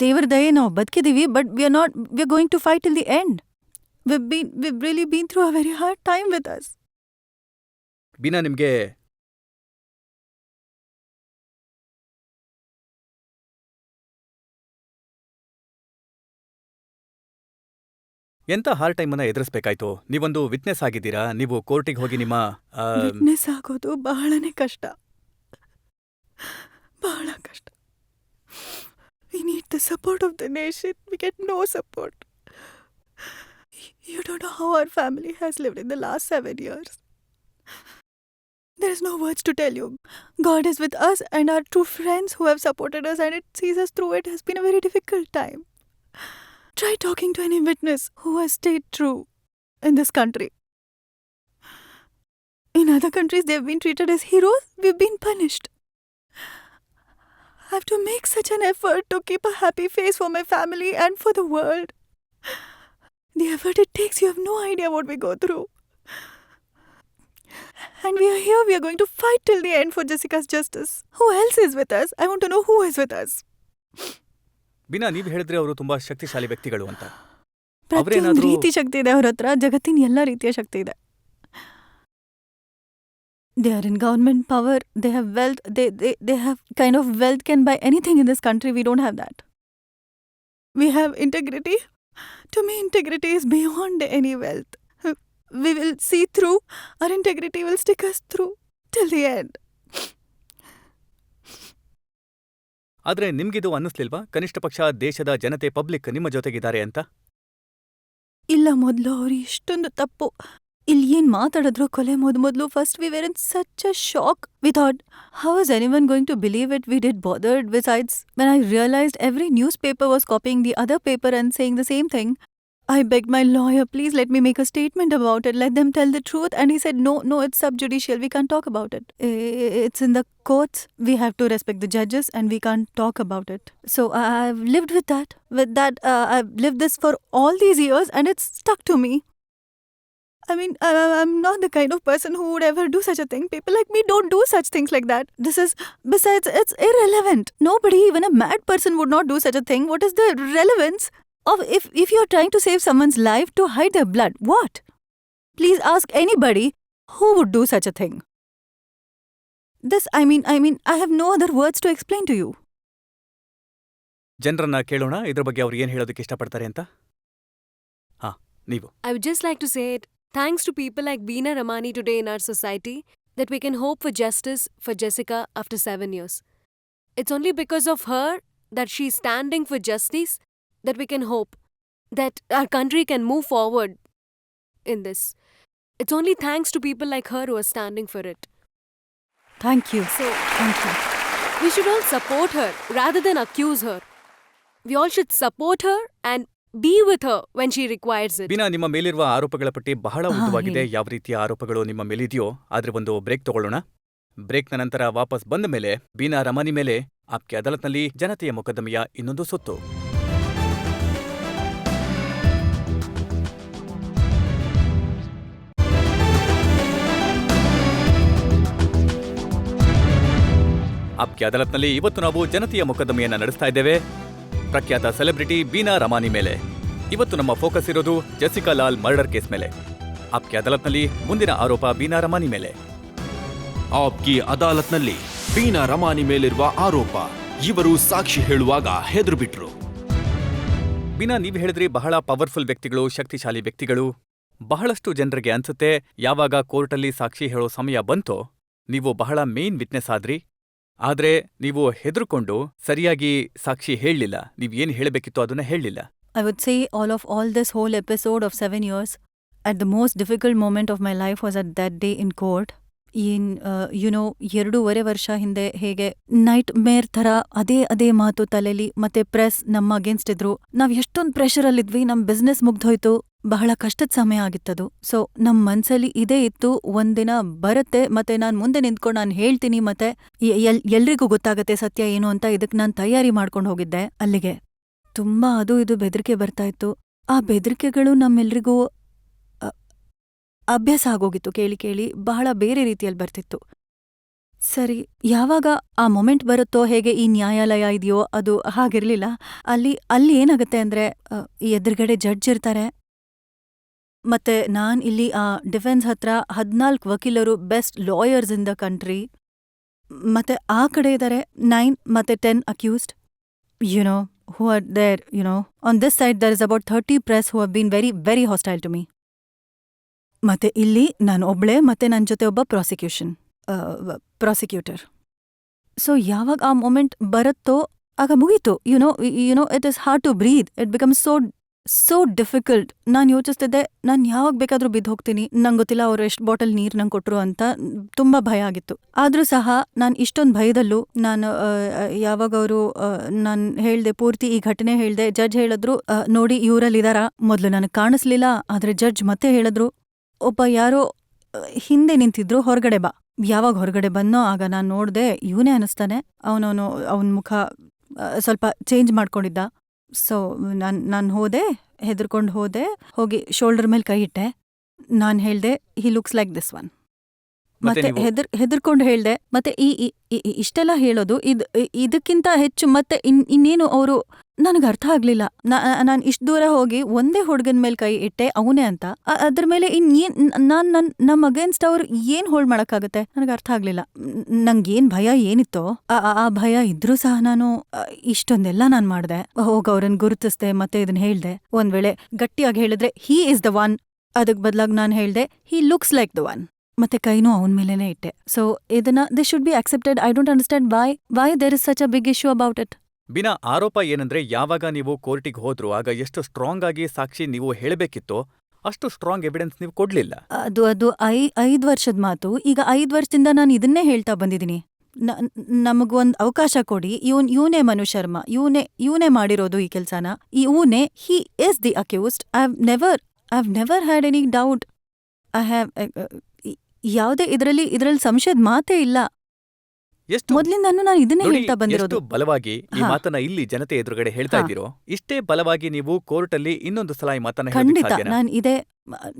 [SPEAKER 4] ದೇವರ ದಯೆ ನಾವು ಬದುಕಿದೀವಿ, but we are going to fight till the end. We've really been through a very hard time with us.
[SPEAKER 1] Beena, ನಿಮ್ಗೆ ಎಂತ ಹಾರ್ಡ್ ಟೈಮನ್ನ ಎದುರಿಸ್ಬೇಕಾಯ್ತು? ನೀವೊಂದು ವಿಟ್ನೆಸ್ ಆಗಿದ್ದೀರಾ, ನೀವು ಕೋರ್ಟಿಗೆ ಹೋಗಿ ನಿಮ್ಮ
[SPEAKER 4] ವಿಟ್ನೆಸ್ ಆಗೋದು ಬಹಳನೇ ಕಷ್ಟ, ಬಹಳ ಕಷ್ಟ. We need the support of the nation. We get no support. You don't know how our family has lived in the last 7 years. There is no words to tell you. God is with us and our true friends who have supported us and it sees us through it has been a very difficult time. Try talking to any witness who has stayed true in this country. In other countries, they've been treated as heroes. We've been punished. I have to make such an effort to keep a happy face for my family and for the world. The effort it takes, you have no idea what we go through. And we are here, we are going to fight till the end for Jessica's justice. Who else is with us? I want to know who is with us.
[SPEAKER 1] Beena, ನೀವು ಹೇಳಿದ್ರೆ ಅವರು ತುಂಬಾ ಶಕ್ತಿಶಾಲಿ ವ್ಯಕ್ತಿಗಳು ಅಂತ.
[SPEAKER 4] ಪ್ರತಿಯೊಂದು ರೀತಿ ಶಕ್ತಿ ಇದೆ ಅವ್ರ ಹತ್ರ, ಜಗತ್ತಿನ ಎಲ್ಲ ರೀತಿಯ ಶಕ್ತಿ ಇದೆ. They are in government power, they have wealth, they have kind of wealth can buy anything in this country. We don't have that. We have integrity. To me, integrity is beyond any wealth. We will see through. Our integrity will stick us through till the end.
[SPEAKER 1] ಆದ್ರೆ ನಿಮ್ಗಿದು ಅನ್ನಿಸ್ಲಿಲ್ವಾ, ಕನಿಷ್ಠ ಪಕ್ಷ ದೇಶದ ಜನತೆ, public ನಿಮ್ಮ ಜೊತೆಗಿದ್ದಾರೆ ಅಂತ?
[SPEAKER 4] ಇಲ್ಲ, ಮೊದಲು ಅವ್ರು ಇಷ್ಟೊಂದು ತಪ್ಪು ಇಲ್ಲಿ ಏನ್ ಮಾತಾಡಿದ್ರು ಕೊಲೆ ಮೊದಲು first we were in such a shock. We thought, how is anyone going to believe it? We did bothered. Besides, when I realised every news paper was copying the other paper and saying the same thing, I begged my lawyer, please let me make a statement about it. Let them tell the truth. And he said, no, it's subjudicial. We can't talk about it. It's in the courts. We have to respect the judges and we can't talk about it. So I've lived with that. I've lived this for all these years and it's stuck to me. I mean, I'm not the kind of person who would ever do such a thing. People like me don't do such things like that. Besides, it's irrelevant. Nobody, even a mad person would not do such a thing. What is the relevance of if you're trying to save someone's life to hide their blood? What? Please ask anybody who would do such a thing. I have no other words to explain to you.
[SPEAKER 1] ಜನರನ್ನ ಕೇಳೋಣ ಇದ್ರ ಬಗ್ಗೆ ಅವ್ರು ಏನ್ ಹೇಳೋದಕ್ಕೆ ಇಷ್ಟಪಡ್ತಾರೆ ಅಂತ. ಹಾ, ನೀವು.
[SPEAKER 7] I would just like to say it. Thanks to people like Beena Ramani today in our society that we can hope for justice for Jessica after 7 years. It's only because of her that she's standing for justice that we can hope that our country can move forward in this. It's only thanks to people like her who are standing for it.
[SPEAKER 4] Thank you.
[SPEAKER 7] So,
[SPEAKER 4] Thank you.
[SPEAKER 7] we should all support her rather than accuse her. We all should support her and be with her when she requires it.
[SPEAKER 1] Beena, ನಿಮ್ಮ ಮೇಲಿರುವ ಆರೋಪಗಳ ಪಟ್ಟಿ ಬಹಳ ಉದ್ದವಾಗಿದೆ. ಯಾವ ರೀತಿಯ ಆರೋಪಗಳು ನಿಮ್ಮ ಮೇಲಿದೆಯೋ, ಆದ್ರೆ ಒಂದು ಬ್ರೇಕ್ ತಗೊಳ್ಳೋಣ. ಬ್ರೇಕ್ನ ನಂತರ ವಾಪಸ್ ಬಂದ ಮೇಲೆ ಬೀನಾ ರಮಾನಿ ಮೇಲೆ ಆಪ್ಕೆ ಅದಾಲತ್ನಲ್ಲಿ ಜನತೆಯ ಮೊಕದ್ದಮೆಯ ಇನ್ನೊಂದು ಸುತ್ತು. ಆಪ್ಕೆ ಅದಾಲತ್ನಲ್ಲಿ ಇವತ್ತು ನಾವು ಜನತೆಯ ಮೊಕದ್ದಮೆಯನ್ನ ನಡೆಸ್ತಾ ಇದ್ದೇವೆ ಪ್ರಖ್ಯಾತ ಸೆಲೆಬ್ರಿಟಿ ಬೀನಾ ರಮಾನಿ ಮೇಲೆ. ಇವತ್ತು ನಮ್ಮ ಫೋಕಸ್ ಇರೋದು ಜೆಸಿಕಾ ಲಾಲ್ ಮರ್ಡರ್ ಕೇಸ್ ಮೇಲೆ. ಆಪ್ಕೆ ಅದಾಲತ್ನಲ್ಲಿ ಮುಂದಿನ ಆರೋಪ ಬೀನಾ ರಮಾನಿ ಮೇಲೆ.
[SPEAKER 2] ಆಪ್ಕಿ ಅದಾಲತ್ನಲ್ಲಿ ಬೀನಾ ರಮಾನಿ ಮೇಲಿರುವ ಆರೋಪ. ಇವರು ಸಾಕ್ಷಿ ಹೇಳುವಾಗ ಹೆದರು ಬಿಟ್ರು.
[SPEAKER 1] ಬೀನಾ, ನೀವು ಹೇಳಿದ್ರಿ ಬಹಳ ಪವರ್ಫುಲ್ ವ್ಯಕ್ತಿಗಳು, ಶಕ್ತಿಶಾಲಿ ವ್ಯಕ್ತಿಗಳು. ಬಹಳಷ್ಟು ಜನರಿಗೆ ಅನ್ಸುತ್ತೆ ಯಾವಾಗ ಕೋರ್ಟಲ್ಲಿ ಸಾಕ್ಷಿ ಹೇಳೋ ಸಮಯ ಬಂತೋ ನೀವು ಬಹಳ ಮೇನ್ ವಿಟ್ನೆಸ್ ಆದ್ರಿ. ಆದ್ರೆ ನೀವು ಹೆದರ್ಕೊಂಡು ಸರಿಯಾಗಿ ಸಾಕ್ಷಿ ಹೇಳಲಿಲ್ಲ. ನೀವ್ ಏನ್ ಹೇಳಬೇಕಿತ್ತು ಅದನ್ನ ಹೇಳಲಿಲ್ಲ.
[SPEAKER 4] I would say all this whole episode of 7 years, at the most difficult moment of my life was at that day in court YONO 2.5 ವರ್ಷ ಹಿಂದೆ ಹೇಗೆ ನೈಟ್ ಮೇರ್ ಥರ ಅದೇ ಮಾತು ತಲೆಲಿ, ಮತ್ತೆ ಪ್ರೆಸ್ ನಮ್ಮ ಅಗೇನ್ಸ್ಟ್ ಇದ್ರು. ನಾವ್ ಎಷ್ಟೊಂದ್ ಪ್ರೆಷರಲ್ಲಿದ್ವಿ, ನಮ್ ಬಿಸ್ನೆಸ್ ಮುಗ್ದೋಯ್ತು, ಬಹಳ ಕಷ್ಟದ ಸಮಯ ಆಗಿತ್ತದು. ಸೊ ನಮ್ ಮನ್ಸಲ್ಲಿ ಇದೇ ಇತ್ತು, ಒಂದಿನ ಬರುತ್ತೆ ಮತ್ತೆ ನಾನ್ ಮುಂದೆ ನಿಂತ್ಕೊಂಡು ನಾನ್ ಹೇಳ್ತೀನಿ, ಮತ್ತೆ ಎಲ್ರಿಗೂ ಗೊತ್ತಾಗತ್ತೆ ಸತ್ಯ ಏನು ಅಂತ. ಇದಕ್ ನಾನ್ ತಯಾರಿ ಮಾಡ್ಕೊಂಡು ಹೋಗಿದ್ದೆ ಅಲ್ಲಿಗೆ. ತುಂಬಾ ಅದು ಇದು ಬೆದರಿಕೆ ಬರ್ತಾ ಇತ್ತು. ಆ ಬೆದರಿಕೆಗಳು ನಮ್ಮೆಲ್ರಿಗೂ ಅಭ್ಯಾಸ ಆಗೋಗಿತ್ತು, ಕೇಳಿ ಕೇಳಿ ಬಹಳ ಬೇರೆ ರೀತಿಯಲ್ಲಿ ಬರ್ತಿತ್ತು. ಸರಿ, ಯಾವಾಗ ಆ ಮೊಮೆಂಟ್ ಬರುತ್ತೋ, ಹೇಗೆ ಈ ನ್ಯಾಯಾಲಯ ಇದೆಯೋ ಅದು ಹಾಗಿರ್ಲಿಲ್ಲ. ಅಲ್ಲಿ ಏನಾಗತ್ತೆ ಅಂದ್ರೆ, ಎದುರುಗಡೆ ಜಡ್ಜ್ ಇರ್ತಾರೆ, ಮತ್ತೆ ನಾನ್ ಇಲ್ಲಿ ಆ ಡಿಫೆನ್ಸ್ ಹತ್ರ 14 ವಕೀಲರು, best lawyers in the country, ಮತ್ತೆ ಆ ಕಡೆ ಇದ್ದಾರೆ 9 ಮತ್ತೆ 10 accused, YONO who are there, on this side there is about 30 press who have been very very hostile to me. ಮತ್ತೆ ಇಲ್ಲಿ ನಾನು ಒಬ್ಳೆ, ಮತ್ತೆ ನನ್ನ ಜೊತೆ ಒಬ್ಬ ಪ್ರಾಸಿಕ್ಯೂಟರ್. ಸೊ ಯಾವಾಗ ಆ ಮೊಮೆಂಟ್ ಬರುತ್ತೋ ಆಗ ಮುಗೀತು. You know it is hard to breathe, it becomes so difficult. ನಾನು ಯೋಚಿಸ್ತಿದ್ದೆ, ನಾನು ಯಾವಾಗ ಬೇಕಾದ್ರೂ ಬಿದ್ದು ಹೋಗ್ತೀನಿ, ನಂಗೆ ಗೊತ್ತಿಲ್ಲ ಅವ್ರು ಎಷ್ಟು ಬಾಟಲ್ ನೀರು ನಂಗೆ ಕೊಟ್ರು ಅಂತ. ತುಂಬಾ ಭಯ ಆಗಿತ್ತು. ಆದ್ರೂ ಸಹ ನಾನು ಇಷ್ಟೊಂದು ಭಯದಲ್ಲೂ ನಾನು ಯಾವಾಗ ಅವರು ನಾನು ಹೇಳ್ದೆ, ಪೂರ್ತಿ ಈ ಘಟನೆ ಹೇಳ್ದೆ, ಜಡ್ಜ್ ಹೇಳಿದ್ರು, ನೋಡಿ ಇವರಲ್ಲಿದಾರ. ಮೊದಲು ನನಗೆ ಕಾಣಿಸ್ಲಿಲ್ಲ, ಆದ್ರೆ ಜಡ್ಜ್ ಮತ್ತೆ ಹೇಳಿದ್ರು, ಒಬ್ಬ ಯಾರೋ ಹಿಂದೆ ನಿಂತಿದ್ರು, ಹೊರಗಡೆ ಬಾ. ಯಾವಾಗ ಹೊರಗಡೆ ಬಂದೋ ಆಗ ನಾನು ನೋಡ್ದೆ, ಇವನೇ ಅನಿಸ್ತಾನೆ. ಅವನ ಮುಖ ಸ್ವಲ್ಪ ಚೇಂಜ್ ಮಾಡ್ಕೊಂಡಿದ್ದ. ಸೊ ನಾನು ಹೋದೆ, ಹೆದರ್ಕೊಂಡು ಹೋಗಿ ಶೋಲ್ಡರ್ ಮೇಲೆ ಕೈ ಇಟ್ಟೆ. ನಾನು ಹೇಳ್ದೆ, he looks like this one. ಮತ್ತೆ ಹೆದರ್ಕೊಂಡು ಹೇಳ್ದೆ. ಮತ್ತೆ ಇಷ್ಟೆಲ್ಲ ಹೇಳೋದು ಇದಕ್ಕಿಂತ ಹೆಚ್ಚು ಮತ್ತೆ ಇನ್ನೇನು ಅವರು ನನಗೆ ಅರ್ಥ ಆಗ್ಲಿಲ್ಲ. ನಾನು ಇಷ್ಟು ದೂರ ಹೋಗಿ ಒಂದೇ ಹುಡುಗನ ಮೇಲೆ ಕೈ ಇಟ್ಟೆ, ಅವನೇ ಅಂತ. ಅದ್ರ ಮೇಲೆ ನಮ್ಮ ಅಗೇನ್ಸ್ಟ್ ಅವ್ರು ಏನ್ ಹೋಲ್ಡ್ ಮಾಡಕ್ಕಾಗತ್ತೆ, ನನಗೆ ಅರ್ಥ ಆಗ್ಲಿಲ್ಲ. ನಂಗೇನ್ ಭಯ ಏನಿತ್ತೋ ಆ ಭಯ ಇದ್ರೂ ಸಹ ನಾನು ಇಷ್ಟೊಂದೆಲ್ಲ ನಾನ್ ಮಾಡ್ದೆ. ಹೋಗ ಅವ್ರನ್ನ ಗುರುತಿಸ್ದೆ, ಮತ್ತೆ ಇದನ್ನ ಹೇಳ್ದೆ. ಒಂದ್ ವೇಳೆ ಗಟ್ಟಿಯಾಗಿ ಹೇಳಿದ್ರೆ ಹೀ ಇಸ್ ದ ಒನ್, ಅದಕ್ ಬದ್ಲಾಗಿ ನಾನು ಹೇಳ್ದೆ he looks like the one, ಮತ್ತೆ ಕೈನೂ ಅವನ ಮೇಲೇನೆ ಇಟ್ಟೆ. ಸೊ ಇದನ್ನ this should be accepted. I don't understand why there is such a big issue about it.
[SPEAKER 1] ಬಿನಾ, ಆರೋಪ ಏನಂದ್ರೆ ಯಾವಾಗ ನೀವು ಕೋರ್ಟಿಗೆ ಹೋದ್ರು ಆಗ ಎಷ್ಟು ಸ್ಟ್ರಾಂಗ್ ಆಗಿ ಸಾಕ್ಷಿ ನೀವು ಹೇಳಬೇಕಿತ್ತೋ ಅಷ್ಟು ಸ್ಟ್ರಾಂಗ್ ಎವಿಡೆನ್ಸ್ ನೀವು ಕೊಡ್ಲಿಲ್ಲ.
[SPEAKER 4] ಅದು 5 ವರ್ಷದ ಮಾತು. ಈಗ 5 ವರ್ಷದಿಂದ ನಾನು ಇದನ್ನೇ ಹೇಳ್ತಾ ಬಂದಿದ್ದೀನಿ. ನಮಗೊಂದ್ ಅವಕಾಶ ಕೊಡಿ. ಇವನೇ ಮನು ಶರ್ಮಾ, ಇವನೇ ಮಾಡಿರೋದು ಈ ಕೆಲ್ಸನ, ಇವನೇ, he is the accused. I have never had any doubt. ಯಾವುದೇ ಇದ್ರಲ್ಲಿ ಸಂಶಯದ ಮಾತೇ ಇಲ್ಲ. ಮೊದ್ಲಿಂದಾನು ನಾನು ಇದನ್ನೇ ಹೇಳ್ತಾ ಬಂದಿರೋದು.
[SPEAKER 1] ಎಷ್ಟು ಬಲವಾಗಿ ಈ ಮಾತನ್ನ ಇಲ್ಲಿ ಜನತೆ ಎದುರುಗಡೆ ಹೇಳ್ತಾ ಇದ್ದೀರೋ, ಇಷ್ಟೇ ಬಲವಾಗಿ ನೀವು ಕೋರ್ಟ್ ಅಲ್ಲಿ ಇನ್ನೊಂದು ಸಲ ಈ ಮಾತನ್ನ
[SPEAKER 4] ಖಂಡಿತ.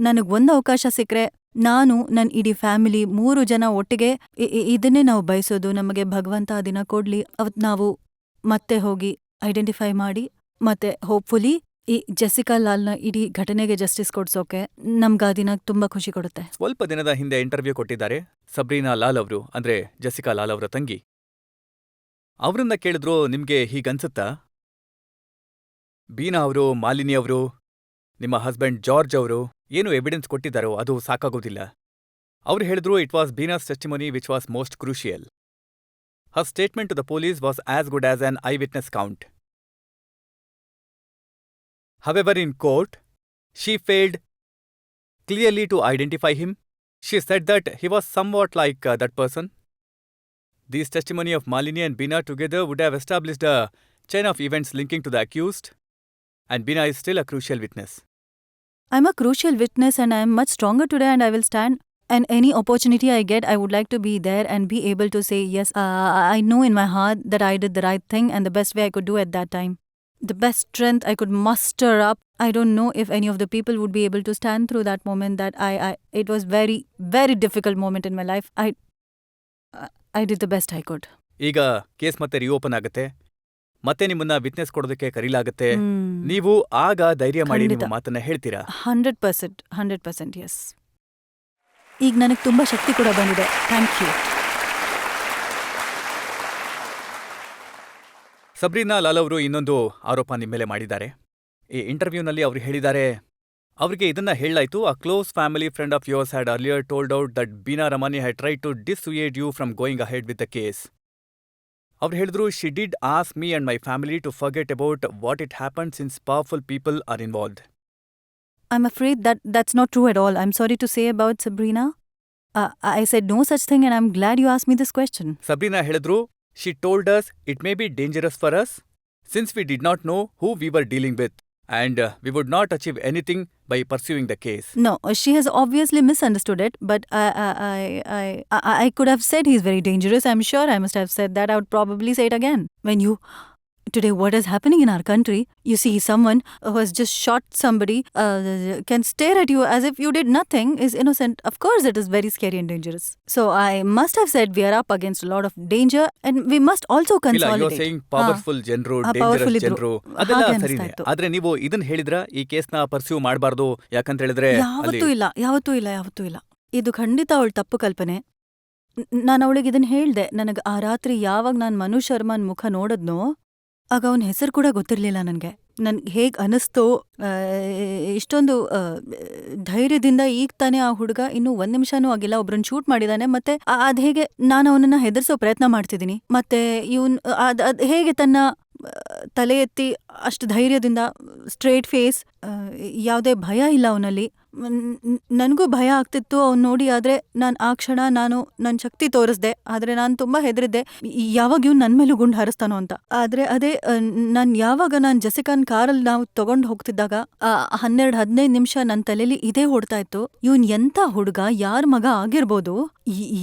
[SPEAKER 4] ನನಗ್ ಒಂದ್ ಅವಕಾಶ ಸಿಕ್ರೆ ನಾನು, ನನ್ ಇಡೀ ಫ್ಯಾಮಿಲಿ, 3 ಜನ ಒಟ್ಟಿಗೆ ಇದನ್ನೇ ನಾವು ಬಯಸೋದು. ನಮಗೆ ಭಗವಂತ ಆ ದಿನ ಕೊಡ್ಲಿ, ಅವತ್ ನಾವು ಮತ್ತೆ ಹೋಗಿ ಐಡೆಂಟಿಫೈ ಮಾಡಿ, ಮತ್ತೆ ಹೋಪ್ಫುಲಿ ಈ ಜೆಸಿಕಾ ಲಾಲ್ನ ಇಡೀ ಘಟನೆಗೆ ಜಸ್ಟಿಸ್ ಕೊಡ್ಸೋಕೆ ನಮ್ಗ ಆ ದಿನ ತುಂಬಾ ಖುಷಿ ಕೊಡುತ್ತೆ.
[SPEAKER 1] ಸ್ವಲ್ಪ ದಿನದ ಹಿಂದೆ ಇಂಟರ್ವ್ಯೂ ಕೊಟ್ಟಿದ್ದಾರೆ ಸಬ್ರೀನಾ ಲಾಲ್ ಅವರು, ಅಂದ್ರೆ ಜೆಸಿಕಾ ಲಾಲ್ ಅವರ ತಂಗಿ. ಅವ್ರನ್ನ ಕೇಳಿದ್ರು, ನಿಮ್ಗೆ ಹೀಗನ್ಸುತ್ತಾ? ಬೀನಾ ಅವರು, ಮಾಲಿನಿ ಅವರು, ನಿಮ್ಮ ಹಸ್ಬೆಂಡ್ ಜಾರ್ಜ್ ಅವರು ಏನು ಎವಿಡೆನ್ಸ್ ಕೊಟ್ಟಿದ್ದಾರೋ ಅದು ಸಾಕಾಗೋದಿಲ್ಲ. ಅವ್ರು ಹೇಳಿದ್ರು, it was Bina's testimony which was most crucial. Her statement to the police was as good as an eyewitness count. However, in court, she failed clearly to identify him. She said that he was somewhat like that person. These testimony of Malini and Bina together would have established a chain of events linking to the accused, and Bina is still a crucial witness.
[SPEAKER 4] I'm a crucial witness and I am much stronger today, and I will stand. And any opportunity I get, I would like to be there and be able to say, yes, I know in my heart that I did the right thing and the best way I could do at that time. The best strength I could muster up. I don't know if any of the people would be able to stand through that moment. That it was very, very difficult moment in my life. I did the best I could.
[SPEAKER 1] ಈಗ case ಮತ್ತೆ reopen ಆಗುತ್ತೆ, ಮತ್ತೆ ನಿಮ್ಮನ್ನ witness ಕೊಡೋದಕ್ಕೆ ಕರೀಲಾಗುತ್ತೆ. ನೀವು ಆಗ ಧೈರ್ಯ ಮಾಡಿ ನಿಮ್ಮ ಮಾತನ್ನ ಹೇಳ್ತೀರಾ?
[SPEAKER 4] 100%, yes. ಈಗ ನನಗೆ ತುಂಬಾ ಶಕ್ತಿ ಕೂಡ ಬಂದಿದೆ. Thank you.
[SPEAKER 1] ಸಬ್ರೀನಾ ಲಾಲ್ ಅವರು ಇನ್ನೊಂದು ಆರೋಪ ನಿಮ್ಮ ಮೇಲೆ ಮಾಡಿದ್ದಾರೆ. ಈ ಇಂಟರ್ವ್ಯೂನಲ್ಲಿ ಅವರು ಹೇಳಿದ್ದಾರೆ, ಅವರಿಗೆ ಇದನ್ನ ಹೇಳಲಾಯ್ತು, a close family friend of yours had earlier told out that Bina Ramani had try to dissuade you from going ahead with the case. ಅವ್ರು ಹೇಳಿದ್ರು, she did ask me and my family to forget about what it happen since powerful people are involved.
[SPEAKER 4] I'm afraid that's not true at all. I'm sorry to say about Sabrina. I said no such thing, and I'm glad you asked me this question.
[SPEAKER 1] Sabrina ಹೇಳಿದ್ರು, she told us it may be dangerous for us since we did not no who we were dealing with and we would not achieve anything by pursuing the case.
[SPEAKER 4] No, she has obviously misunderstood it, but I could have said he's very dangerous. I'm sure I must have said that. I would probably say it again. Today, what is happening in our country, you see someone who has just shot somebody, can stare at you as if you did nothing, is innocent. Of course, it is very scary and dangerous. So, I must have said we are up against a lot of danger and we must also
[SPEAKER 1] ಇಲ್ಲ, you
[SPEAKER 4] consolidate.
[SPEAKER 1] Are saying powerful ಜನರು,
[SPEAKER 4] powerful
[SPEAKER 1] dangerous
[SPEAKER 4] ಇದ್ರು.
[SPEAKER 1] ಜನರು, ಅದೆಲ್ಲ
[SPEAKER 4] ಹಾಗೆ
[SPEAKER 1] ಸರಿನೇ.
[SPEAKER 4] ಅನಿಸ್ತಾ ಇತ್ತು.
[SPEAKER 1] ಆದ್ರೆ ನೀವು ಇದನ್ನ ಹೇಳಿದ್ರ ಈ ಕೇಸ್ನ ಪರ್ಸ್ಯೂ ಮಾಡಬಾರ್ದು, ಯಾಕಂತ ಹೇಳಿದ್ರೆ ಅಲ್ಲಿ
[SPEAKER 4] ಯಾವತ್ತೂ ಇಲ್ಲ. ಇದು ಖಂಡಿತ ಅವಳ ತಪ್ಪು ಕಲ್ಪನೆ. ನಾನು ಅವಳಿಗೆ ಇದನ್ನ ಹೇಳ್ದೆ. ನನಗೆ ಆ ರಾತ್ರಿ ಯಾವಾಗ ನಾನು ಮನು ಶರ್ಮನ್ ಮುಖ ನೋಡದ್ನೋ ಆಗ ಅವನ ಹೆಸರು ಕೂಡ ಗೊತ್ತಿರ್ಲಿಲ್ಲ ನನಗೆ. ನನ್ಗೆ ಹೇಗ್ ಅನಿಸ್ತೋ, ಇಷ್ಟೊಂದು ಧೈರ್ಯದಿಂದ ಈಗ ತಾನೇ ಆ ಹುಡುಗ ಇನ್ನೂ 1 ನಿಮಿಷನೂ ಆಗಿಲ್ಲ ಒಬ್ರನ್ನ ಶೂಟ್ ಮಾಡಿದಾನೆ. ಮತ್ತೆ ಅದ್ ಹೇಗೆ ನಾನು ಅವನನ್ನ ಹೆದರ್ಸೋ ಪ್ರಯತ್ನ ಮಾಡ್ತಿದ್ದೀನಿ. ಮತ್ತೆ ಇವನ್ ಅದ್ ಹೇಗೆ ತನ್ನ ತಲೆ ಎತ್ತಿ ಅಷ್ಟು ಧೈರ್ಯದಿಂದ ಸ್ಟ್ರೇಟ್ ಫೇಸ್, ಯಾವುದೇ ಭಯ ಇಲ್ಲ ಅವನಲ್ಲಿ. ನನಗೂ ಭಯ ಆಗ್ತಿತ್ತು ಅವ್ನು ನೋಡಿ. ಆದ್ರೆ ನಾನು ಆ ಕ್ಷಣ ನನ್ನ ಶಕ್ತಿ ತೋರಿಸ್ದೆ. ಆದ್ರೆ ನಾನು ತುಂಬಾ ಹೆದರಿದ್ದೆ, ಯಾವಾಗ ಇವ್ನು ನನ್ನ ಮೇಲೂ ಗುಂಡು ಹಾರಿಸ್ತಾನೋ ಅಂತ. ಆದ್ರೆ ಅದೇ ಯಾವಾಗ ನಾನು ಜೆಸಿಕಾನ್ ಕಾರಲ್ಲಿ ನಾವು ತಗೊಂಡು ಹೋಗ್ತಿದ್ದಾಗ 12-15 ನಿಮಿಷ ನನ್ನ ತಲೆಯಲ್ಲಿ ಇದೇ ಓಡ್ತಾ ಇತ್ತು. ಇವನ್ ಎಂತ ಹುಡುಗ, ಯಾರ ಮಗ ಆಗಿರ್ಬೋದು,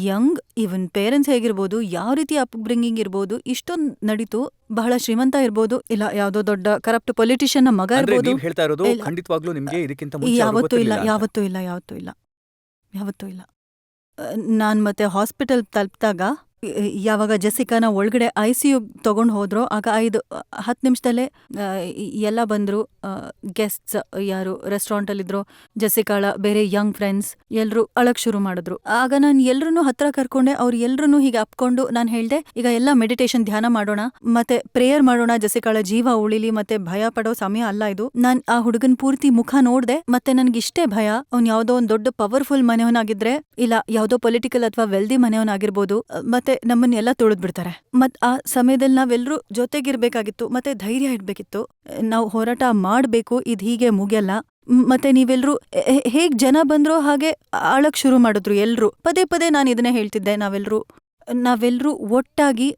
[SPEAKER 4] ಯಂಗ್, ಇವನ್ ಪೇರೆಂಟ್ಸ್ ಹೇಗಿರ್ಬೋದು, ಯಾವ ರೀತಿ ಅಪ್ಬ್ರಿಂಗಿಂಗ್ ಇರ್ಬೋದು, ಇಷ್ಟೊಂದು ನಡೀತು. ಬಹಳ ಶ್ರೀಮಂತ ಇರ್ಬೋದು, ಇಲ್ಲ ಯಾವ್ದೋ ದೊಡ್ಡ ಕರಪ್ಟ್ ಪೊಲಿಟಿಷಿಯನ್ ಮಗ
[SPEAKER 1] ಅಂದ್ರೆ
[SPEAKER 4] ಇರ್ಬೋದು.
[SPEAKER 1] ನೀವ್ ಹೇಳ್ತಾ ಇರೋದು
[SPEAKER 4] ಇಲ್ಲ.
[SPEAKER 1] ಖಂಡಿತವಾಗ್ಲೂ ನಿಮ್ಗೆ ಇದಕ್ಕಿಂತ ಮುಂಚೆ ಅವ್ರು
[SPEAKER 4] ಯಾವತ್ತೂ ಇಲ್ಲ.
[SPEAKER 1] ಗೊತ್ತಿರ್ಲಿಲ್ಲ ಅಂತ.
[SPEAKER 4] ನಾನ್ ಮತ್ತೆ ಹಾಸ್ಪಿಟಲ್ ತಲುಪಿದಾಗ ಯಾವಾಗ ಜೆಸಿಕಾನ ಒಳಗಡೆ ICU ತಗೊಂಡ್ ಹೋದ್ರೋ ಆಗ 5-10 ನಿಮಿಷದಲ್ಲೇ ಎಲ್ಲ ಬಂದ್ರು. ಗೆಸ್ಟ್ಸ್ ಯಾರು ರೆಸ್ಟೋರೆಂಟ್ ಅಲ್ಲಿದ್ರು, ಜೆಸಿಕಾಳ ಬೇರೆ ಯಂಗ್ ಫ್ರೆಂಡ್ಸ್ ಎಲ್ರು ಅಳಕ್ ಶುರು ಮಾಡಿದ್ರು. ಆಗ ನಾನು ಎಲ್ರನ್ನೂ ಹತ್ರ ಕರ್ಕೊಂಡೆ. ಅವ್ರು ಎಲ್ರನ್ನೂ ಹೀಗೆ ಅಪ್ಕೊಂಡು ನಾನು ಹೇಳ್ದೆ, ಈಗ ಎಲ್ಲ ಮೆಡಿಟೇಷನ್ ಧ್ಯಾನ ಮಾಡೋಣ, ಮತ್ತೆ ಪ್ರೇಯರ್ ಮಾಡೋಣ, ಜೆಸಿಕಾಳ ಜೀವ ಉಳಿಲಿ, ಮತ್ತೆ ಭಯ ಪಡೋ ಸಮಯ ಅಲ್ಲ ಇದು. ನಾನ್ ಆ ಹುಡುಗನ್ ಪೂರ್ತಿ ಮುಖ ನೋಡ್ದೆ. ಮತ್ತೆ ನನ್ಗಿಷ್ಟೇ ಭಯ, ಅವ್ನ್ ಯಾವ್ದೋ ಒಂದ್ ದೊಡ್ಡ ಪವರ್ಫುಲ್ ಮನೆಯವನಾಗಿದ್ರೆ, ಇಲ್ಲ ಯಾವ್ದೋ ಪೊಲಿಟಿಕಲ್ ಅಥವಾ ವೆಲ್ದಿ ಮನೆಯವನಾಗಿರ್ಬೋದು, ಮತ್ತೆ ನಮ್ಮನ್ನೆಲ್ಲ ತುಳಿದ್ಬಿಡ್ತಾರೆ. ಮತ್ ಆ ಸಮಯದಲ್ಲಿ ನಾವೆಲ್ಲರೂ ಜೊತೆಗಿರ್ಬೇಕಾಗಿತ್ತು, ಮತ್ತೆ ಧೈರ್ಯ ಇಡ್ಬೇಕಿತ್ತು. ನಾವು ಹೋರಾಟ ಮಾಡ್ಬೇಕು, ಇದ್ ಹೀಗೆ ಮುಗಿಯಲ್ಲ. ಮತ್ತೆ ನೀವೆಲ್ರೂ ಹೇಗ್ ಜನ ಬಂದ್ರೋ ಹಾಗೆ ಆಳಕ್ ಶುರು ಮಾಡಿದ್ರು ಎಲ್ರು. ಪದೇ ಪದೇ ನಾನು ಇದನ್ನೇ ಹೇಳ್ತಿದ್ದೆ, ನಾವೆಲ್ರೂ ಒಟ್ಟಾಗಿ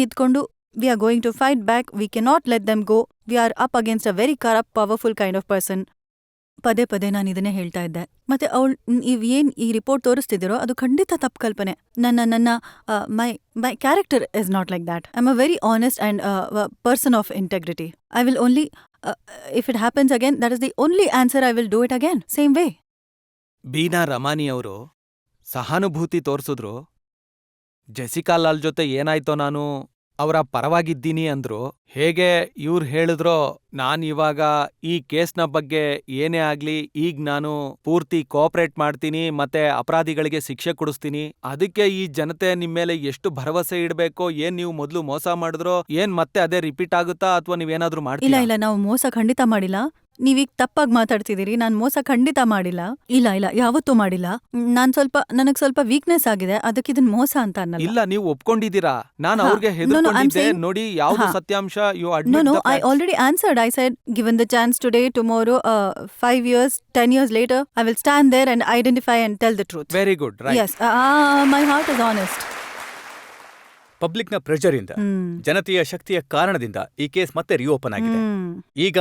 [SPEAKER 4] ಇದ್ಕೊಂಡು we are going to fight back, we cannot let them go, we are up against a very corrupt, powerful kind of person. ಪದೇ ಪದೇ ನಾನು ಇದನ್ನೇ ಹೇಳ್ತಾ ಇದ್ದೆ. ಮತ್ತೆ ಅವಳು ಏನ್ ಈ ರಿಪೋರ್ಟ್ ತೋರಿಸ್ತಿದ್ದೀರೋ ಅದು ಖಂಡಿತ ತಪ್ಪು ಕಲ್ಪನೆ. My character is not like that. I am a very honest and person of integrity. I will only, if it happens again, that is the only answer. I will do it again same way.
[SPEAKER 6] Bina Ramani ಅವರು ಸಹಾನುಭೂತಿ ತೋರ್ಸಿದ್ರು. Jessica Lal ಜೊತೆ ಏನಾಯ್ತೋ ನಾನು ಅವರ ಪರವಾಗಿದ್ದೀನಿ ಅಂದ್ರು. ಹೇಗೆ ಇವ್ರು ಹೇಳಿದ್ರೋ, ನಾನ್ ಇವಾಗ ಈ ಕೇಸ್ನ ಬಗ್ಗೆ ಏನೇ ಆಗ್ಲಿ ಈಗ ನಾನು ಪೂರ್ತಿ ಕೋಆಪರೇಟ್ ಮಾಡ್ತೀನಿ, ಮತ್ತೆ ಅಪರಾಧಿಗಳಿಗೆ ಶಿಕ್ಷೆ ಕೊಡಿಸ್ತೀನಿ. ಅದಕ್ಕೆ ಈ ಜನತೆ ನಿಮ್ಮೇಲೆ ಎಷ್ಟು ಭರವಸೆ ಇಡ್ಬೇಕೋ, ಏನ್ ನೀವು ಮೊದ್ಲು ಮೋಸ ಮಾಡಿದ್ರೋ, ಏನ್ ಮತ್ತೆ ಅದೇ ರಿಪೀಟ್ ಆಗುತ್ತಾ ಅಥವಾ ನೀವೇನಾದ್ರೂ ಮಾಡ್ತೀರಾ?
[SPEAKER 4] ಇಲ್ಲ, ನಾವು ಮೋಸ ಖಂಡಿತ ಮಾಡಿಲ್ಲ. ನೀವೀಗ ತಪ್ಪಾಗಿ ಮಾತಾಡ್ತಿದ್ದೀರಿ. ನಾನ್ ಮೋಸ ಖಂಡಿತ ಮಾಡಿಲ್ಲ. ಇಲ್ಲ, ಯಾವತ್ತೂ ಮಾಡಿಲ್ಲ. ನನಗ್ ಸ್ವಲ್ಪ ವೀಕ್ನೆಸ್ ಆಗಿದೆ, ಅದಕ್ಕೆ ಇದನ್ ಮೋಸ ಅಂತ ಅನ್ನಲ್ಲ.
[SPEAKER 6] ಇಲ್ಲ, ನೀವು ಒಪ್ಕೊಂಡಿದ್ದೀರಾ. ನಾನು
[SPEAKER 4] ಹಾ.
[SPEAKER 6] ಅವ್ರಿಗೆ
[SPEAKER 4] No, I'm
[SPEAKER 6] ಹೆದರ್ಕೊಂಡಿದ್ದೆ.
[SPEAKER 4] saying-
[SPEAKER 6] ನೋಡಿ, ಯಾವ್ದು
[SPEAKER 4] ಹಾ.
[SPEAKER 6] ಸತ್ಯಾಂಶ you
[SPEAKER 4] No,
[SPEAKER 6] admit
[SPEAKER 4] I already answered. I said, given the chance today, tomorrow, 5 years, 10 years later, I will stand there and identify and tell the truth.
[SPEAKER 6] Very good, right.
[SPEAKER 4] Yes, my heart is honest.
[SPEAKER 1] ಪಬ್ಲಿಕ್ನ pressure ಇಂದ, ಜನತೆಯ ಶಕ್ತಿಯ ಕಾರಣದಿಂದ ಈ case ಮತ್ತೆ reopen ಆಗಿದೆ. ಈಗ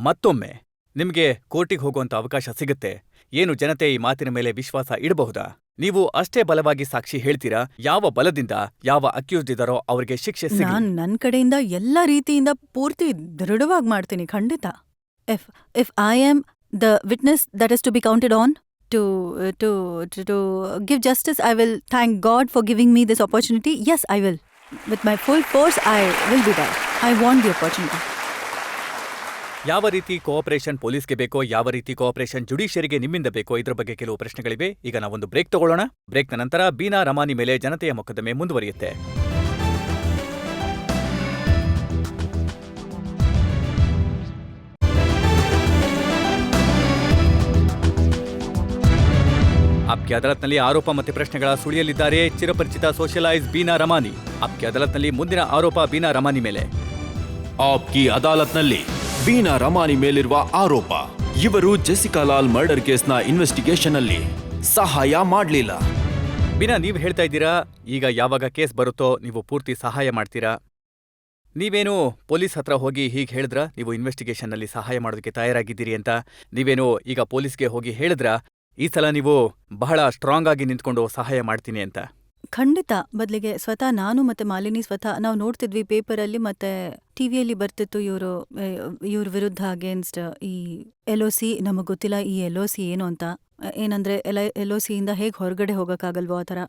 [SPEAKER 1] ಮತ್ತೊಮ್ಮೆ ನಿಮ್ಗೆ ಕೋರ್ಟಿಗೆ ಹೋಗುವಂತ ಅವಕಾಶ ಸಿಗುತ್ತೆ. ಏನು ಜನತೆ ಈ ಮಾತಿನ ಮೇಲೆ ವಿಶ್ವಾಸ ಇಡಬಹುದಾ? ನೀವು ಅಷ್ಟೇ ಬಲವಾಗಿ ಸಾಕ್ಷಿ ಹೇಳ್ತೀರಾ? ಯಾವ ಬಲದಿಂದ ಯಾವ ಅಕ್ಯೂಸ್ಡ್ ಇದಾರೋ ಅವ್ರಿಗೆ ಶಿಕ್ಷೆ ಸಿಗಲಿ.
[SPEAKER 4] ನಾನ್ ನನ್ ಕಡೆಯಿಂದ ಎಲ್ಲಾ ರೀತಿಯಿಂದ ಪೂರ್ತಿ ದೃಢವಾಗಿ ಮಾಡ್ತೀನಿ, ಖಂಡಿತ. If I am the witness that is to be counted on to give justice, I will thank God for giving me this opportunity. Yes, I will. With my full force, I will be there. I want the opportunity.
[SPEAKER 1] ಯಾವ ರೀತಿ cooperation ಪೊಲೀಸ್ಗೆ ಬೇಕೋ, ಯಾವ ರೀತಿ cooperation ಜುಡಿಷಿಯರಿಗೆ ನಿಮ್ಮಿಂದ ಬೇಕೋ, ಇದ್ರ ಬಗ್ಗೆ ಕೆಲವು ಪ್ರಶ್ನೆಗಳಿವೆ. ಈಗ ನಾವೊಂದು ಬ್ರೇಕ್ ತಗೊಳ್ಳೋಣ. ಬ್ರೇಕ್ನ ನಂತರ ಬೀನಾ ರಮಾನಿ ಮೇಲೆ ಜನತೆಯ ಮೊಕದ್ದಮೆ ಮುಂದುವರಿಯುತ್ತೆ. ಆಪ್ಕೆ ಅದಾಲತ್ನಲ್ಲಿ ಆರೋಪ ಮತ್ತೆ ಪ್ರಶ್ನೆಗಳ ಸುಳಿಯಲಿದ್ದಾರೆ ಚಿರಪರಿಚಿತ ಸೋಷಿಯಲೈಸ್ ಬೀನಾ ರಮಾನಿ. ಆಪ್ಕೆ ಅದಾಲತ್ನಲ್ಲಿ ಮುಂದಿನ ಆರೋಪ ಬೀನಾ ರಮಾನಿ ಮೇಲೆ.
[SPEAKER 2] ಆಪ್ಕಿ ಅದಾಲತ್ನಲ್ಲಿ ಬೀನಾ ರಮಾನಿ ಮೇಲಿರುವ ಆರೋಪ, ಇವರು ಜೆಸಿಕಾ ಲಾಲ್ ಮರ್ಡರ್ ಕೇಸ್ನ ಇನ್ವೆಸ್ಟಿಗೇಷನ್ ಅಲ್ಲಿ ಸಹಾಯ ಮಾಡಲಿಲ್ಲ.
[SPEAKER 1] ಬೀನಾ, ನೀವು ಹೇಳ್ತಾ ಇದ್ದೀರಾ ಈಗ ಯಾವಾಗ ಕೇಸ್ ಬರುತ್ತೋ ನೀವು ಪೂರ್ತಿ ಸಹಾಯ ಮಾಡ್ತೀರಾ. ನೀವೇನು ಪೊಲೀಸ್ ಹತ್ರ ಹೋಗಿ ಹೀಗೆ ಹೇಳಿದ್ರ ನೀವು ಇನ್ವೆಸ್ಟಿಗೇಷನ್ನಲ್ಲಿ ಸಹಾಯ ಮಾಡೋದಕ್ಕೆ ತಯಾರಾಗಿದ್ದೀರಿ ಅಂತ? ನೀವೇನು ಈಗ ಪೊಲೀಸ್ಗೆ ಹೋಗಿ ಹೇಳಿದ್ರ ಈ ಸಲ ನೀವು ಬಹಳ ಸ್ಟ್ರಾಂಗ್ ಆಗಿ ನಿಂತ್ಕೊಂಡು ಸಹಾಯ ಮಾಡ್ತೀನಿ ಅಂತ?
[SPEAKER 4] ಖಂಡಿತ. ಬದಲಿಗೆ ಸ್ವತಃ ನಾನು ಮತ್ತೆ ಮಾಲಿನಿ ಸ್ವತಃ ನಾವು ನೋಡ್ತಿದ್ವಿ ಪೇಪರಲ್ಲಿ ಮತ್ತೆ ಟಿವಿಯಲ್ಲಿ ಬರ್ತಿತ್ತು ಇವ್ರ ವಿರುದ್ಧ ಅಗೇನ್ಸ್ಟ್ ಈ LOC. ನಮಗ್ ಗೊತ್ತಿಲ್ಲ ಈ LOC ಏನು ಅಂತ. ಏನಂದ್ರೆ LOC ಇಂದ ಹೇಗೆ ಹೊರಗಡೆ ಹೋಗಕ್ಕಾಗಲ್ವೋ ಆ ಥರ.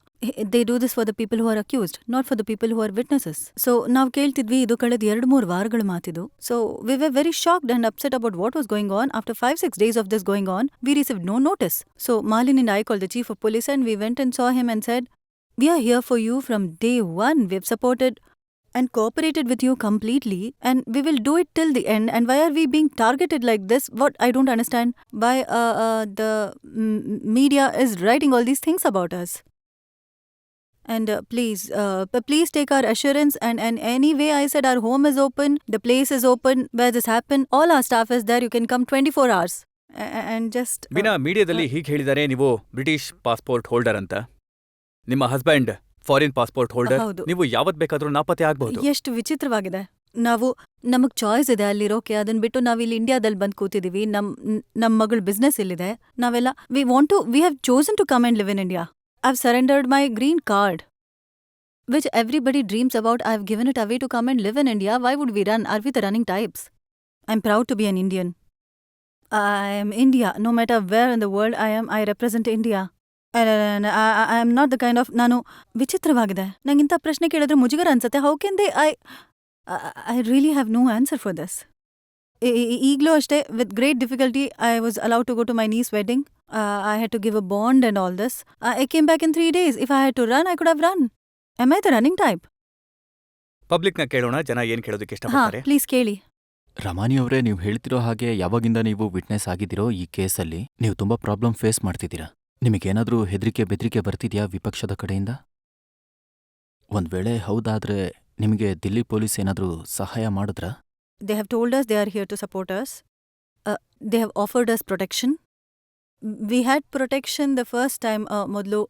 [SPEAKER 4] They do this for the people who are accused, not for the people who are witnesses. So ನಾವು ಕೇಳ್ತಿದ್ವಿ, ಇದು ಕಳೆದ 2-3 ವಾರಗಳ ಮಾತಿದು. So we were very shocked and upset about what was going on. After 5-6 days of this going on, we received no notice. So Malini and I called the chief of police and we went and saw him and said, "We are here for you from day one. We have supported and cooperated with you completely and we will do it till the end. And why are we being targeted like this? What I don't understand. Why the media is writing all these things about us. And please take our assurance and anyway I said our home is open, the place is open where this happened. All our staff is there. You can come 24 hours." And just
[SPEAKER 1] Beena, ಮೀಡಿಯಾದಲ್ಲಿ ಹೀಗೆ ಹೇಳಿದ್ದಾರೆ, ನೀವು British passport holder ಅಂತ. ನಿಮ್ಮ husband foreign passport holder.
[SPEAKER 4] ಹೌದು.
[SPEAKER 1] ನೀವು ಯಾವತ್ ಬೇಕಾದ್ರೂ ನಾಪತ್ತೆ ಆಗ್ಬಹುದು.
[SPEAKER 4] ಎಷ್ಟು ವಿಚಿತ್ರವಾಗಿದೆ. ನಮಗ್ ಚಾಯ್ಸ್ ಇದೆ ಅಲ್ಲಿರೋಕೆ. ಅದನ್ ಬಿಟ್ಟು ನಾವಿಲ್ಲಿ ಇಂಡಿಯಾದಲ್ಲಿ ಬಂದ್ ಕೂತಿದೀವಿ. ನಮ್ ಮಗಳ ಬಿಸ್ನೆಸ್ ಇಲ್ಲಿದೆ. ನಾವೆಲ್ಲ we have chosen to come and live in India. I've surrendered my green card, which everybody dreams about. I've given it away to come and live in India. Why would we run? Are we the running types? I'm proud to be an Indian. I am India. No matter where in the world I am, I represent India. And I am not the kind of... ನಾನು ವಿಚಿತ್ರವಾಗಿದೆ. ನಂಗಿಂತ ಪ್ರಶ್ನೆ ಕೇಳಿದ್ರೆ ಮುಜುಗರ ಅನ್ಸತ್ತೆ. How can they... I really have no answer for this. ಈಗಲೂ ಅಷ್ಟೇ, with great difficulty, I was allowed to go to my niece's wedding. I had to give a bond and all this. I came back in 3 days. If I had to run, I could have run. Am I the running type?
[SPEAKER 1] ಪಬ್ಲಿಕ್ನ ಕೇಳೋಣ, ಜನ ಏನ್ ಕೇಳೋದಕ್ಕೆ
[SPEAKER 4] ಹಾ,
[SPEAKER 1] ಇಷ್ಟಪಡ್ತಾರೆ.
[SPEAKER 4] Please ಕೇಳಿ.
[SPEAKER 2] ರಮಾನಿ ಅವರೇ, ನೀವು ಹೇಳ್ತಿರೋ ಹಾಗೆ ಯಾವಾಗಿಂದ ನೀವು ವಿಟ್ನೆಸ್ ಆಗಿದ್ದೀರೋ ಈ ಕೇಸಲ್ಲಿ ನೀವು ತುಂಬಾ ಪ್ರಾಬ್ಲಮ್ ಫೇಸ್ ಮಾಡ್ತಿದ್ದೀರಾ. ನಿಮಗೇನಾದ್ರೂ ಹೆದರಿಕೆ ಬೆದರಿಕೆ ಬರ್ತಿದ್ಯಾ ವಿಪಕ್ಷದ ಕಡೆಯಿಂದ? ಒಂದ್ ವೇಳೆ ಹೌದಾದ್ರೆ ನಿಮಗೆ ದಿಲ್ಲಿ ಪೊಲೀಸ್ ಏನಾದ್ರೂ ಸಹಾಯ ಮಾಡಿದ್ರಾ?
[SPEAKER 4] They have told us they are here to support us. They have offered us protection. We had protection the first time, ಮೊದಲು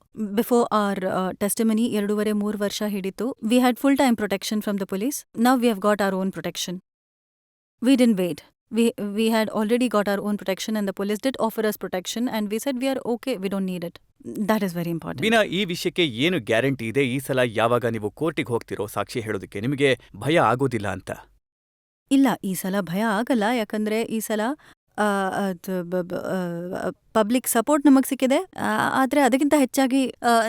[SPEAKER 4] before our testimony 2.5-3 ವರ್ಷ ಹಿಡಿತು. We had full-time protection from the police. Now we have got our own protection. We didn't wait. We had already got our own protection and the police did offer us protection and we said we are okay, we don't need it. That is very important.
[SPEAKER 1] Beena, ಈ ವಿಷಯಕ್ಕೆ ಏನು guarantee ಇದೆ ಈ ಸಲ ಯಾವಾಗ ನೀವು ಕೋರ್ಟಿಗೆ ಹೋಗ್ತಿರೋ ಸಾಕ್ಷಿ ಹೇಳೋದಕ್ಕೆ ನಿಮಗೆ ಭಯ ಆಗೋದಿಲ್ಲ ಅಂತ?
[SPEAKER 4] ಇಲ್ಲ, ಈ ಸಲ ಭಯ ಆಗಲ್ಲ. ಯಾಕಂದ್ರೆ ಈ ಸಲ ಪಬ್ಲಿಕ್ ಸಪೋರ್ಟ್ ನಮಗ್ ಸಿಕ್ಕಿದೆ. ಆದ್ರೆ ಅದಕ್ಕಿಂತ ಹೆಚ್ಚಾಗಿ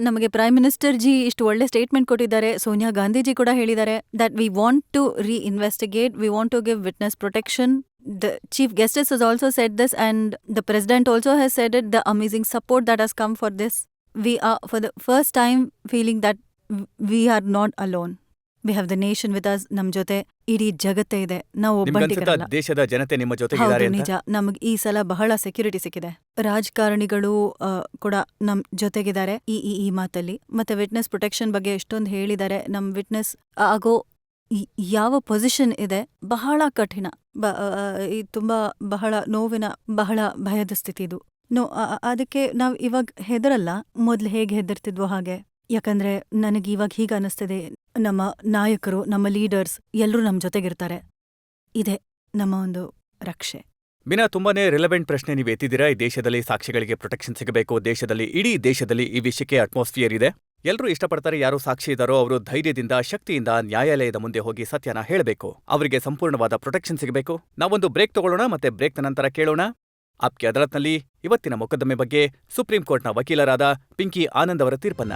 [SPEAKER 4] ನಮಗೆ ಪ್ರೈಮ್ ಮಿನಿಸ್ಟರ್ ಜಿ ಇಷ್ಟು ಒಳ್ಳೆ ಸ್ಟೇಟ್ಮೆಂಟ್ ಕೊಟ್ಟಿದ್ದಾರೆ. ಸೋನಿಯಾ ಗಾಂಧೀಜಿ ಕೂಡ ಹೇಳಿದ್ದಾರೆ that we want to reinvestigate, we want to give witness protection. The chief justice has also said this and the president also has said it, the amazing support that has come for this. We are for the first time feeling that we are not alone. We have the nation with us. ನಮ್ ಜೊತೆ ಇಡೀ ಜಗತ್ತೇ ಇದೆ. ನಾವು ಒಬ್ಬಂಟಿಗರಲ್ಲ.
[SPEAKER 1] ದೇಶದ ಜನತೆ ನಿಮ್ಮ ಜೊತೆಗಿದ್ದಾರೆ ಅಂತ?
[SPEAKER 4] ನಿಜ. ನಮಗ್ ಈ ಸಲ ಬಹಳ ಸೆಕ್ಯೂರಿಟಿ ಸಿಕ್ಕಿದೆ. ರಾಜಕಾರಣಿಗಳು ಕೂಡ ನಮ್ ಜೊತೆಗಿದ್ದಾರೆ ಈ ಮಾತಲ್ಲಿ. ಮತ್ತೆ ವಿಟ್ನೆಸ್ ಪ್ರೊಟೆಕ್ಷನ್ ಬಗ್ಗೆ ಎಷ್ಟೊಂದು ಹೇಳಿದ್ದಾರೆ. ನಮ್ ವಿಟ್ನೆಸ್ ಆಗೋ ಯಾವ ಪೊಸಿಷನ್ ಇದೆ ಬಹಳ ಕಠಿಣ, ತುಂಬಾ ಬಹಳ ನೋವಿನ, ಬಹಳ ಭಯದ ಸ್ಥಿತಿ ಇದು. ಅದಕ್ಕೆ ನಾವ್ ಇವಾಗ ಹೆದರಲ್ಲ, ಮೊದ್ಲು ಹೇಗೆ ಹೆದರ್ತಿದ್ವೋ ಹಾಗೆ. ಯಾಕಂದ್ರೆ ನನಗೆ ಇವಾಗ ಹೀಗ ಅನಿಸ್ತಿದೆ, ನಮ್ಮ ನಾಯಕರು, ನಮ್ಮ ಲೀಡರ್ಸ್ ಎಲ್ಲರೂ ನಮ್ ಜೊತೆಗಿರ್ತಾರೆ. ಇದೆ ನಮ್ಮ ಒಂದು ರಕ್ಷೆ.
[SPEAKER 1] ಬೀನಾ, ತುಂಬಾನೇ ರಿಲೆವೆಂಟ್ ಪ್ರಶ್ನೆ ನೀವು ಎತ್ತಿದ್ದೀರಾ. ಈ ದೇಶದಲ್ಲಿ ಸಾಕ್ಷಿಗಳಿಗೆ ಪ್ರೊಟೆಕ್ಷನ್ ಸಿಗಬೇಕು. ದೇಶದಲ್ಲಿ, ಇಡೀ ದೇಶದಲ್ಲಿ ಈ ವಿಷಯಕ್ಕೆ ಅಟ್ಮಾಸ್ಫಿಯರ್ ಇದೆ. ಎಲ್ಲರೂ ಇಷ್ಟಪಡ್ತಾರೆ, ಯಾರು ಸಾಕ್ಷಿ ಇದ್ದಾರೋ ಅವರು ಧೈರ್ಯದಿಂದ, ಶಕ್ತಿಯಿಂದ ನ್ಯಾಯಾಲಯದ ಮುಂದೆ ಹೋಗಿ ಸತ್ಯನ ಹೇಳಬೇಕು. ಅವರಿಗೆ ಸಂಪೂರ್ಣವಾದ ಪ್ರೊಟೆಕ್ಷನ್ ಸಿಗಬೇಕು. ನಾವೊಂದು ಬ್ರೇಕ್ ತಗೊಳ್ಳೋಣ, ಮತ್ತೆ ಬ್ರೇಕ್ನ ನಂತರ ಕೇಳೋಣ ಆಪ್ಕೆ ಅದಾಲತ್ನಲ್ಲಿ ಇವತ್ತಿನ ಮೊಕದ್ದಮೆ ಬಗ್ಗೆ ಸುಪ್ರೀಂ ಕೋರ್ಟ್ನ ವಕೀಲರಾದ ಪಿಂಕಿ ಆನಂದ್ ಅವರ ತೀರ್ಪನ್ನ.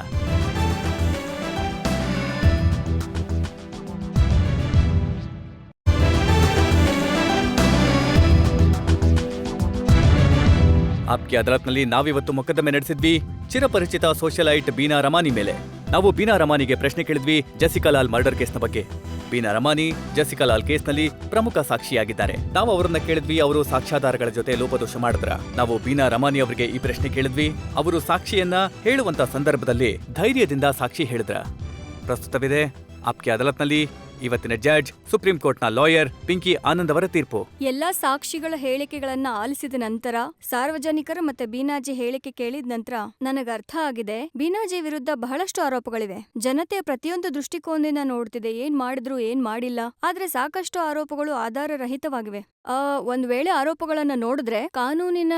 [SPEAKER 1] ಆಪ್ಕೆ ಅದಾಲತ್ನಲ್ಲಿ ನಾವಿವತ್ತು ಮೊಕದ್ದಮೆ ನಡೆಸಿದ್ವಿ ಚಿರಪರಿಚಿತ ಸೋಷಿಯಲೈಟ್ ಬೀನಾ ರಮಾನಿ ಮೇಲೆ. ನಾವು ಬೀನಾ ರಮಾನಿಗೆ ಪ್ರಶ್ನೆ ಕೇಳಿದ್ವಿ ಜೆಸಿಕಾ ಲಾಲ್ ಮರ್ಡರ್ ಕೇಸ್ನ ಬಗ್ಗೆ. ಬೀನಾ ರಮಾನಿ ಜೆಸಿಕಾ ಲಾಲ್ ಕೇಸ್ನಲ್ಲಿ ಪ್ರಮುಖ ಸಾಕ್ಷಿಯಾಗಿದ್ದಾರೆ. ನಾವು ಅವರನ್ನ ಕೇಳಿದ್ವಿ, ಅವರು ಸಾಕ್ಷ್ಯಾಧಾರಗಳ ಜೊತೆ ಲೋಪದೋಷ ಮಾಡಿದ್ರ? ನಾವು ಬೀನಾ ರಮಾನಿ ಅವರಿಗೆ ಈ ಪ್ರಶ್ನೆ ಕೇಳಿದ್ವಿ, ಅವರು ಸಾಕ್ಷಿಯನ್ನ ಹೇಳುವಂತ ಸಂದರ್ಭದಲ್ಲಿ ಧೈರ್ಯದಿಂದ ಸಾಕ್ಷಿ ಹೇಳಿದ್ರ? ಪ್ರಸ್ತುತವಿದೆ ಆಪ್ಕೆ ಅದಾಲತ್ನಲ್ಲಿ ಇವತ್ತಿನ ಜಡ್ಜ್ ಸುಪ್ರೀಂ ಕೋರ್ಟ್ನ ಲಾಯರ್ ಪಿಂಕಿ ಆನಂದ್ ಅವರ ತೀರ್ಪು.
[SPEAKER 3] ಎಲ್ಲಾ ಸಾಕ್ಷಿಗಳ ಹೇಳಿಕೆಗಳನ್ನ ಆಲಿಸಿದ ನಂತರ, ಸಾರ್ವಜನಿಕರ ಮತ್ತೆ ಬೀನಾಜಿ ಹೇಳಿಕೆ ಕೇಳಿದ ನಂತರ ನನಗ ಅರ್ಥ ಆಗಿದೆ, ಬೀನಾಜಿ ವಿರುದ್ಧ ಬಹಳಷ್ಟು ಆರೋಪಗಳಿವೆ. ಜನತೆ ಪ್ರತಿಯೊಂದು ದೃಷ್ಟಿಕೋನದಿಂದ ನೋಡ್ತಿದೆ, ಏನ್ ಮಾಡಿದ್ರು ಏನ್ ಮಾಡಿಲ್ಲ. ಆದ್ರೆ ಸಾಕಷ್ಟು ಆರೋಪಗಳು ಆಧಾರ ರಹಿತವಾಗಿವೆ. ಒಂದ್ ವೇಳೆ ಆರೋಪಗಳನ್ನ ನೋಡಿದ್ರೆ ಕಾನೂನಿನ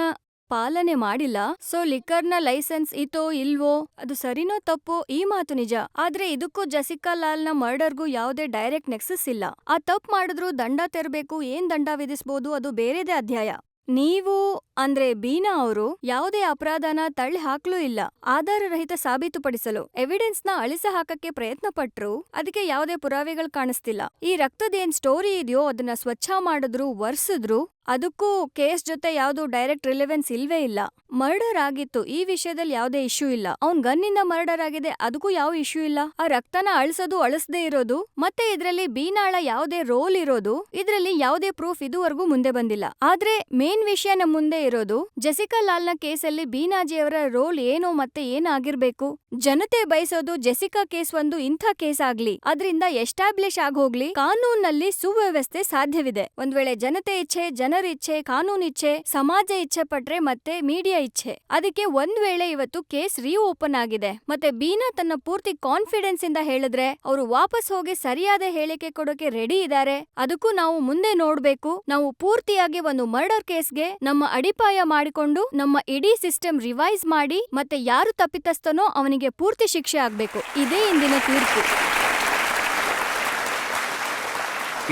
[SPEAKER 3] ಪಾಲನೆ ಮಾಡಿಲ್ಲ, ಸೊ ಲಿಕ್ಕರ್ನ ಲೈಸೆನ್ಸ್ ಇತೋ ಇಲ್ವೋ, ಅದು ಸರಿನೋ ತಪ್ಪೋ ಈ ಮಾತು ನಿಜ. ಆದ್ರೆ ಇದಕ್ಕೂ ಜೆಸಿಕಾ ಲಾಲ್ನ ಮರ್ಡರ್ಗೂ ಯಾವುದೇ ಡೈರೆಕ್ಟ್ ನೆಕ್ಸಸ್ ಇಲ್ಲ. ಆ ತಪ್ಪು ಮಾಡಿದ್ರು ದಂಡ ತೆರಬೇಕು, ಏನ್ ದಂಡ ವಿಧಿಸಬಹುದು ಅದು ಬೇರೆದೇ ಅಧ್ಯಾಯ. ನೀವು ಅಂದ್ರೆ ಬೀನಾ ಅವರು ಯಾವುದೇ ಅಪರಾಧನ ತಳ್ಳಿ ಹಾಕ್ಲೂ ಇಲ್ಲ. ಆಧಾರ ರಹಿತ ಸಾಬೀತುಪಡಿಸಲು ಎವಿಡೆನ್ಸ್ ನ ಅಳಿಸ ಹಾಕಕ್ಕೆ ಪ್ರಯತ್ನ ಪಟ್ರು, ಅದಕ್ಕೆ ಯಾವುದೇ ಪುರಾವೆಗಳು ಕಾಣಿಸ್ತಿಲ್ಲ. ಈ ರಕ್ತದೇನ್ ಸ್ಟೋರಿ ಇದೆಯೋ ಅದನ್ನ ಸ್ವಚ್ಛ ಮಾಡಿದ್ರು, ಒರ್ಸಿದ್ರು, ಅದಕ್ಕೂ ಕೇಸ್ ಜೊತೆ ಯಾವ್ದು ಡೈರೆಕ್ಟ್ ರಿಲೆವೆನ್ಸ್ ಇಲ್ವೇ ಇಲ್ಲ. ಮರ್ಡರ್ ಆಗಿತ್ತು, ಈ ವಿಷಯದಲ್ಲಿ ಯಾವುದೇ ಇಶ್ಯೂ ಇಲ್ಲ. ಅವ್ನ್ ಗನ್ನಿಂದ ಮರ್ಡರ್ ಆಗಿದೆ, ಅದಕ್ಕೂ ಯಾವ ಇಶ್ಯೂ ಇಲ್ಲ. ಆ ರಕ್ತನ ಅಳಿಸೋದು ಅಳಿಸದೇ ಇರೋದು ಮತ್ತೆ ಇದ್ರಲ್ಲಿ ಬೀನಾಳ ಯಾವುದೇ ರೋಲ್ ಇರೋದು, ಇದ್ರಲ್ಲಿ ಯಾವುದೇ ಪ್ರೂಫ್ ಇದುವರೆಗೂ ಮುಂದೆ ಬಂದಿಲ್ಲ. ಆದ್ರೆ ಮೇನ್ ವಿಷಯ ನಮ್ ಮುಂದೆ ಇರೋದು, ಜೆಸಿಕಾ ಲಾಲ್ನ ಕೇಸಲ್ಲಿ ಬೀನಾಜಿಯವರ ರೋಲ್ ಏನು ಮತ್ತೆ ಏನಾಗಿರ್ಬೇಕು. ಜನತೆ ಬಯಸೋದು ಜೆಸಿಕಾ ಕೇಸ್ ಒಂದು ಇಂಥ ಕೇಸ್ ಆಗ್ಲಿ, ಅದ್ರಿಂದ ಎಸ್ಟಾಬ್ಲಿಷ್ ಆಗೋಗ್ಲಿ, ಕಾನೂನಲ್ಲಿ ಸುವ್ಯವಸ್ಥೆ ಸಾಧ್ಯವಿದೆ. ಒಂದ್ ವೇಳೆ ಜನತೆ ಇಚ್ಛೆ, ಜನರ ಇಚ್ಛೆ, ಕಾನೂನು ಇಚ್ಛೆ, ಸಮಾಜ ಇಚ್ಛೆ ಪಟ್ರೆ ಮತ್ತೆ ಮೀಡಿಯಾ ಇಚ್ಛೆ, ಅದಕ್ಕೆ ಒಂದ್ ವೇಳೆ ಇವತ್ತು ಕೇಸ್ ಓಪನ್ ಆಗಿದೆ. ಮತ್ತೆ ಬೀನಾ ತನ್ನ ಪೂರ್ತಿ ಕಾನ್ಫಿಡೆನ್ಸ್ ಇಂದ ಹೇಳಿದ್ರೆ ಅವರು ವಾಪಸ್ ಹೋಗಿ ಸರಿಯಾದ ಹೇಳಿಕೆ ಕೊಡೋಕೆ ರೆಡಿ ಇದ್ದಾರೆ. ಅದಕ್ಕೂ ನಾವು ಮುಂದೆ ನೋಡ್ಬೇಕು. ನಾವು ಪೂರ್ತಿಯಾಗಿ ಒಂದು ಮರ್ಡರ್ ಕೇಸ್ಗೆ ನಮ್ಮ ಅಡಿಪಾಯ ಮಾಡಿಕೊಂಡು ನಮ್ಮ ಇಡೀ ಸಿಸ್ಟಮ್ ರಿವೈಸ್ ಮಾಡಿ ಮತ್ತೆ ಯಾರು ತಪ್ಪಿತಸ್ಥನೋ ಅವನಿಗೆ ಪೂರ್ತಿ ಶಿಕ್ಷೆ ಆಗ್ಬೇಕು. ಇದೇ ಇಂದಿನ ತೀರ್ಪು.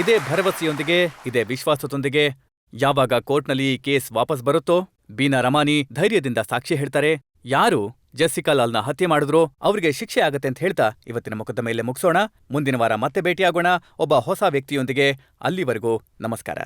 [SPEAKER 1] ಇದೇ ಭರವಸೆಯೊಂದಿಗೆ, ಇದೇ ವಿಶ್ವಾಸದೊಂದಿಗೆ ಯಾವಾಗ ಕೋರ್ಟ್ನಲ್ಲಿ ಈ ಕೇಸ್ ವಾಪಸ್ ಬರುತ್ತೋ, ಬೀನಾ ರಮಾನಿ ಧೈರ್ಯದಿಂದ ಸಾಕ್ಷಿ ಹೇಳ್ತಾರೆ. ಯಾರು ಜೆಸಿಕಾ ಲಾಲ್ನ ಹತ್ಯೆ ಮಾಡಿದ್ರೋ ಅವ್ರಿಗೆ ಶಿಕ್ಷೆ ಆಗತ್ತೆ ಅಂತ ಹೇಳ್ತಾ ಇವತ್ತಿನ ಮೊಕದ್ದಮೆಯಲ್ಲೇ ಮುಗಿಸೋಣ. ಮುಂದಿನ ವಾರ ಮತ್ತೆ ಭೇಟಿಯಾಗೋಣ ಒಬ್ಬ ಹೊಸ ವ್ಯಕ್ತಿಯೊಂದಿಗೆ. ಅಲ್ಲಿವರೆಗೂ ನಮಸ್ಕಾರ.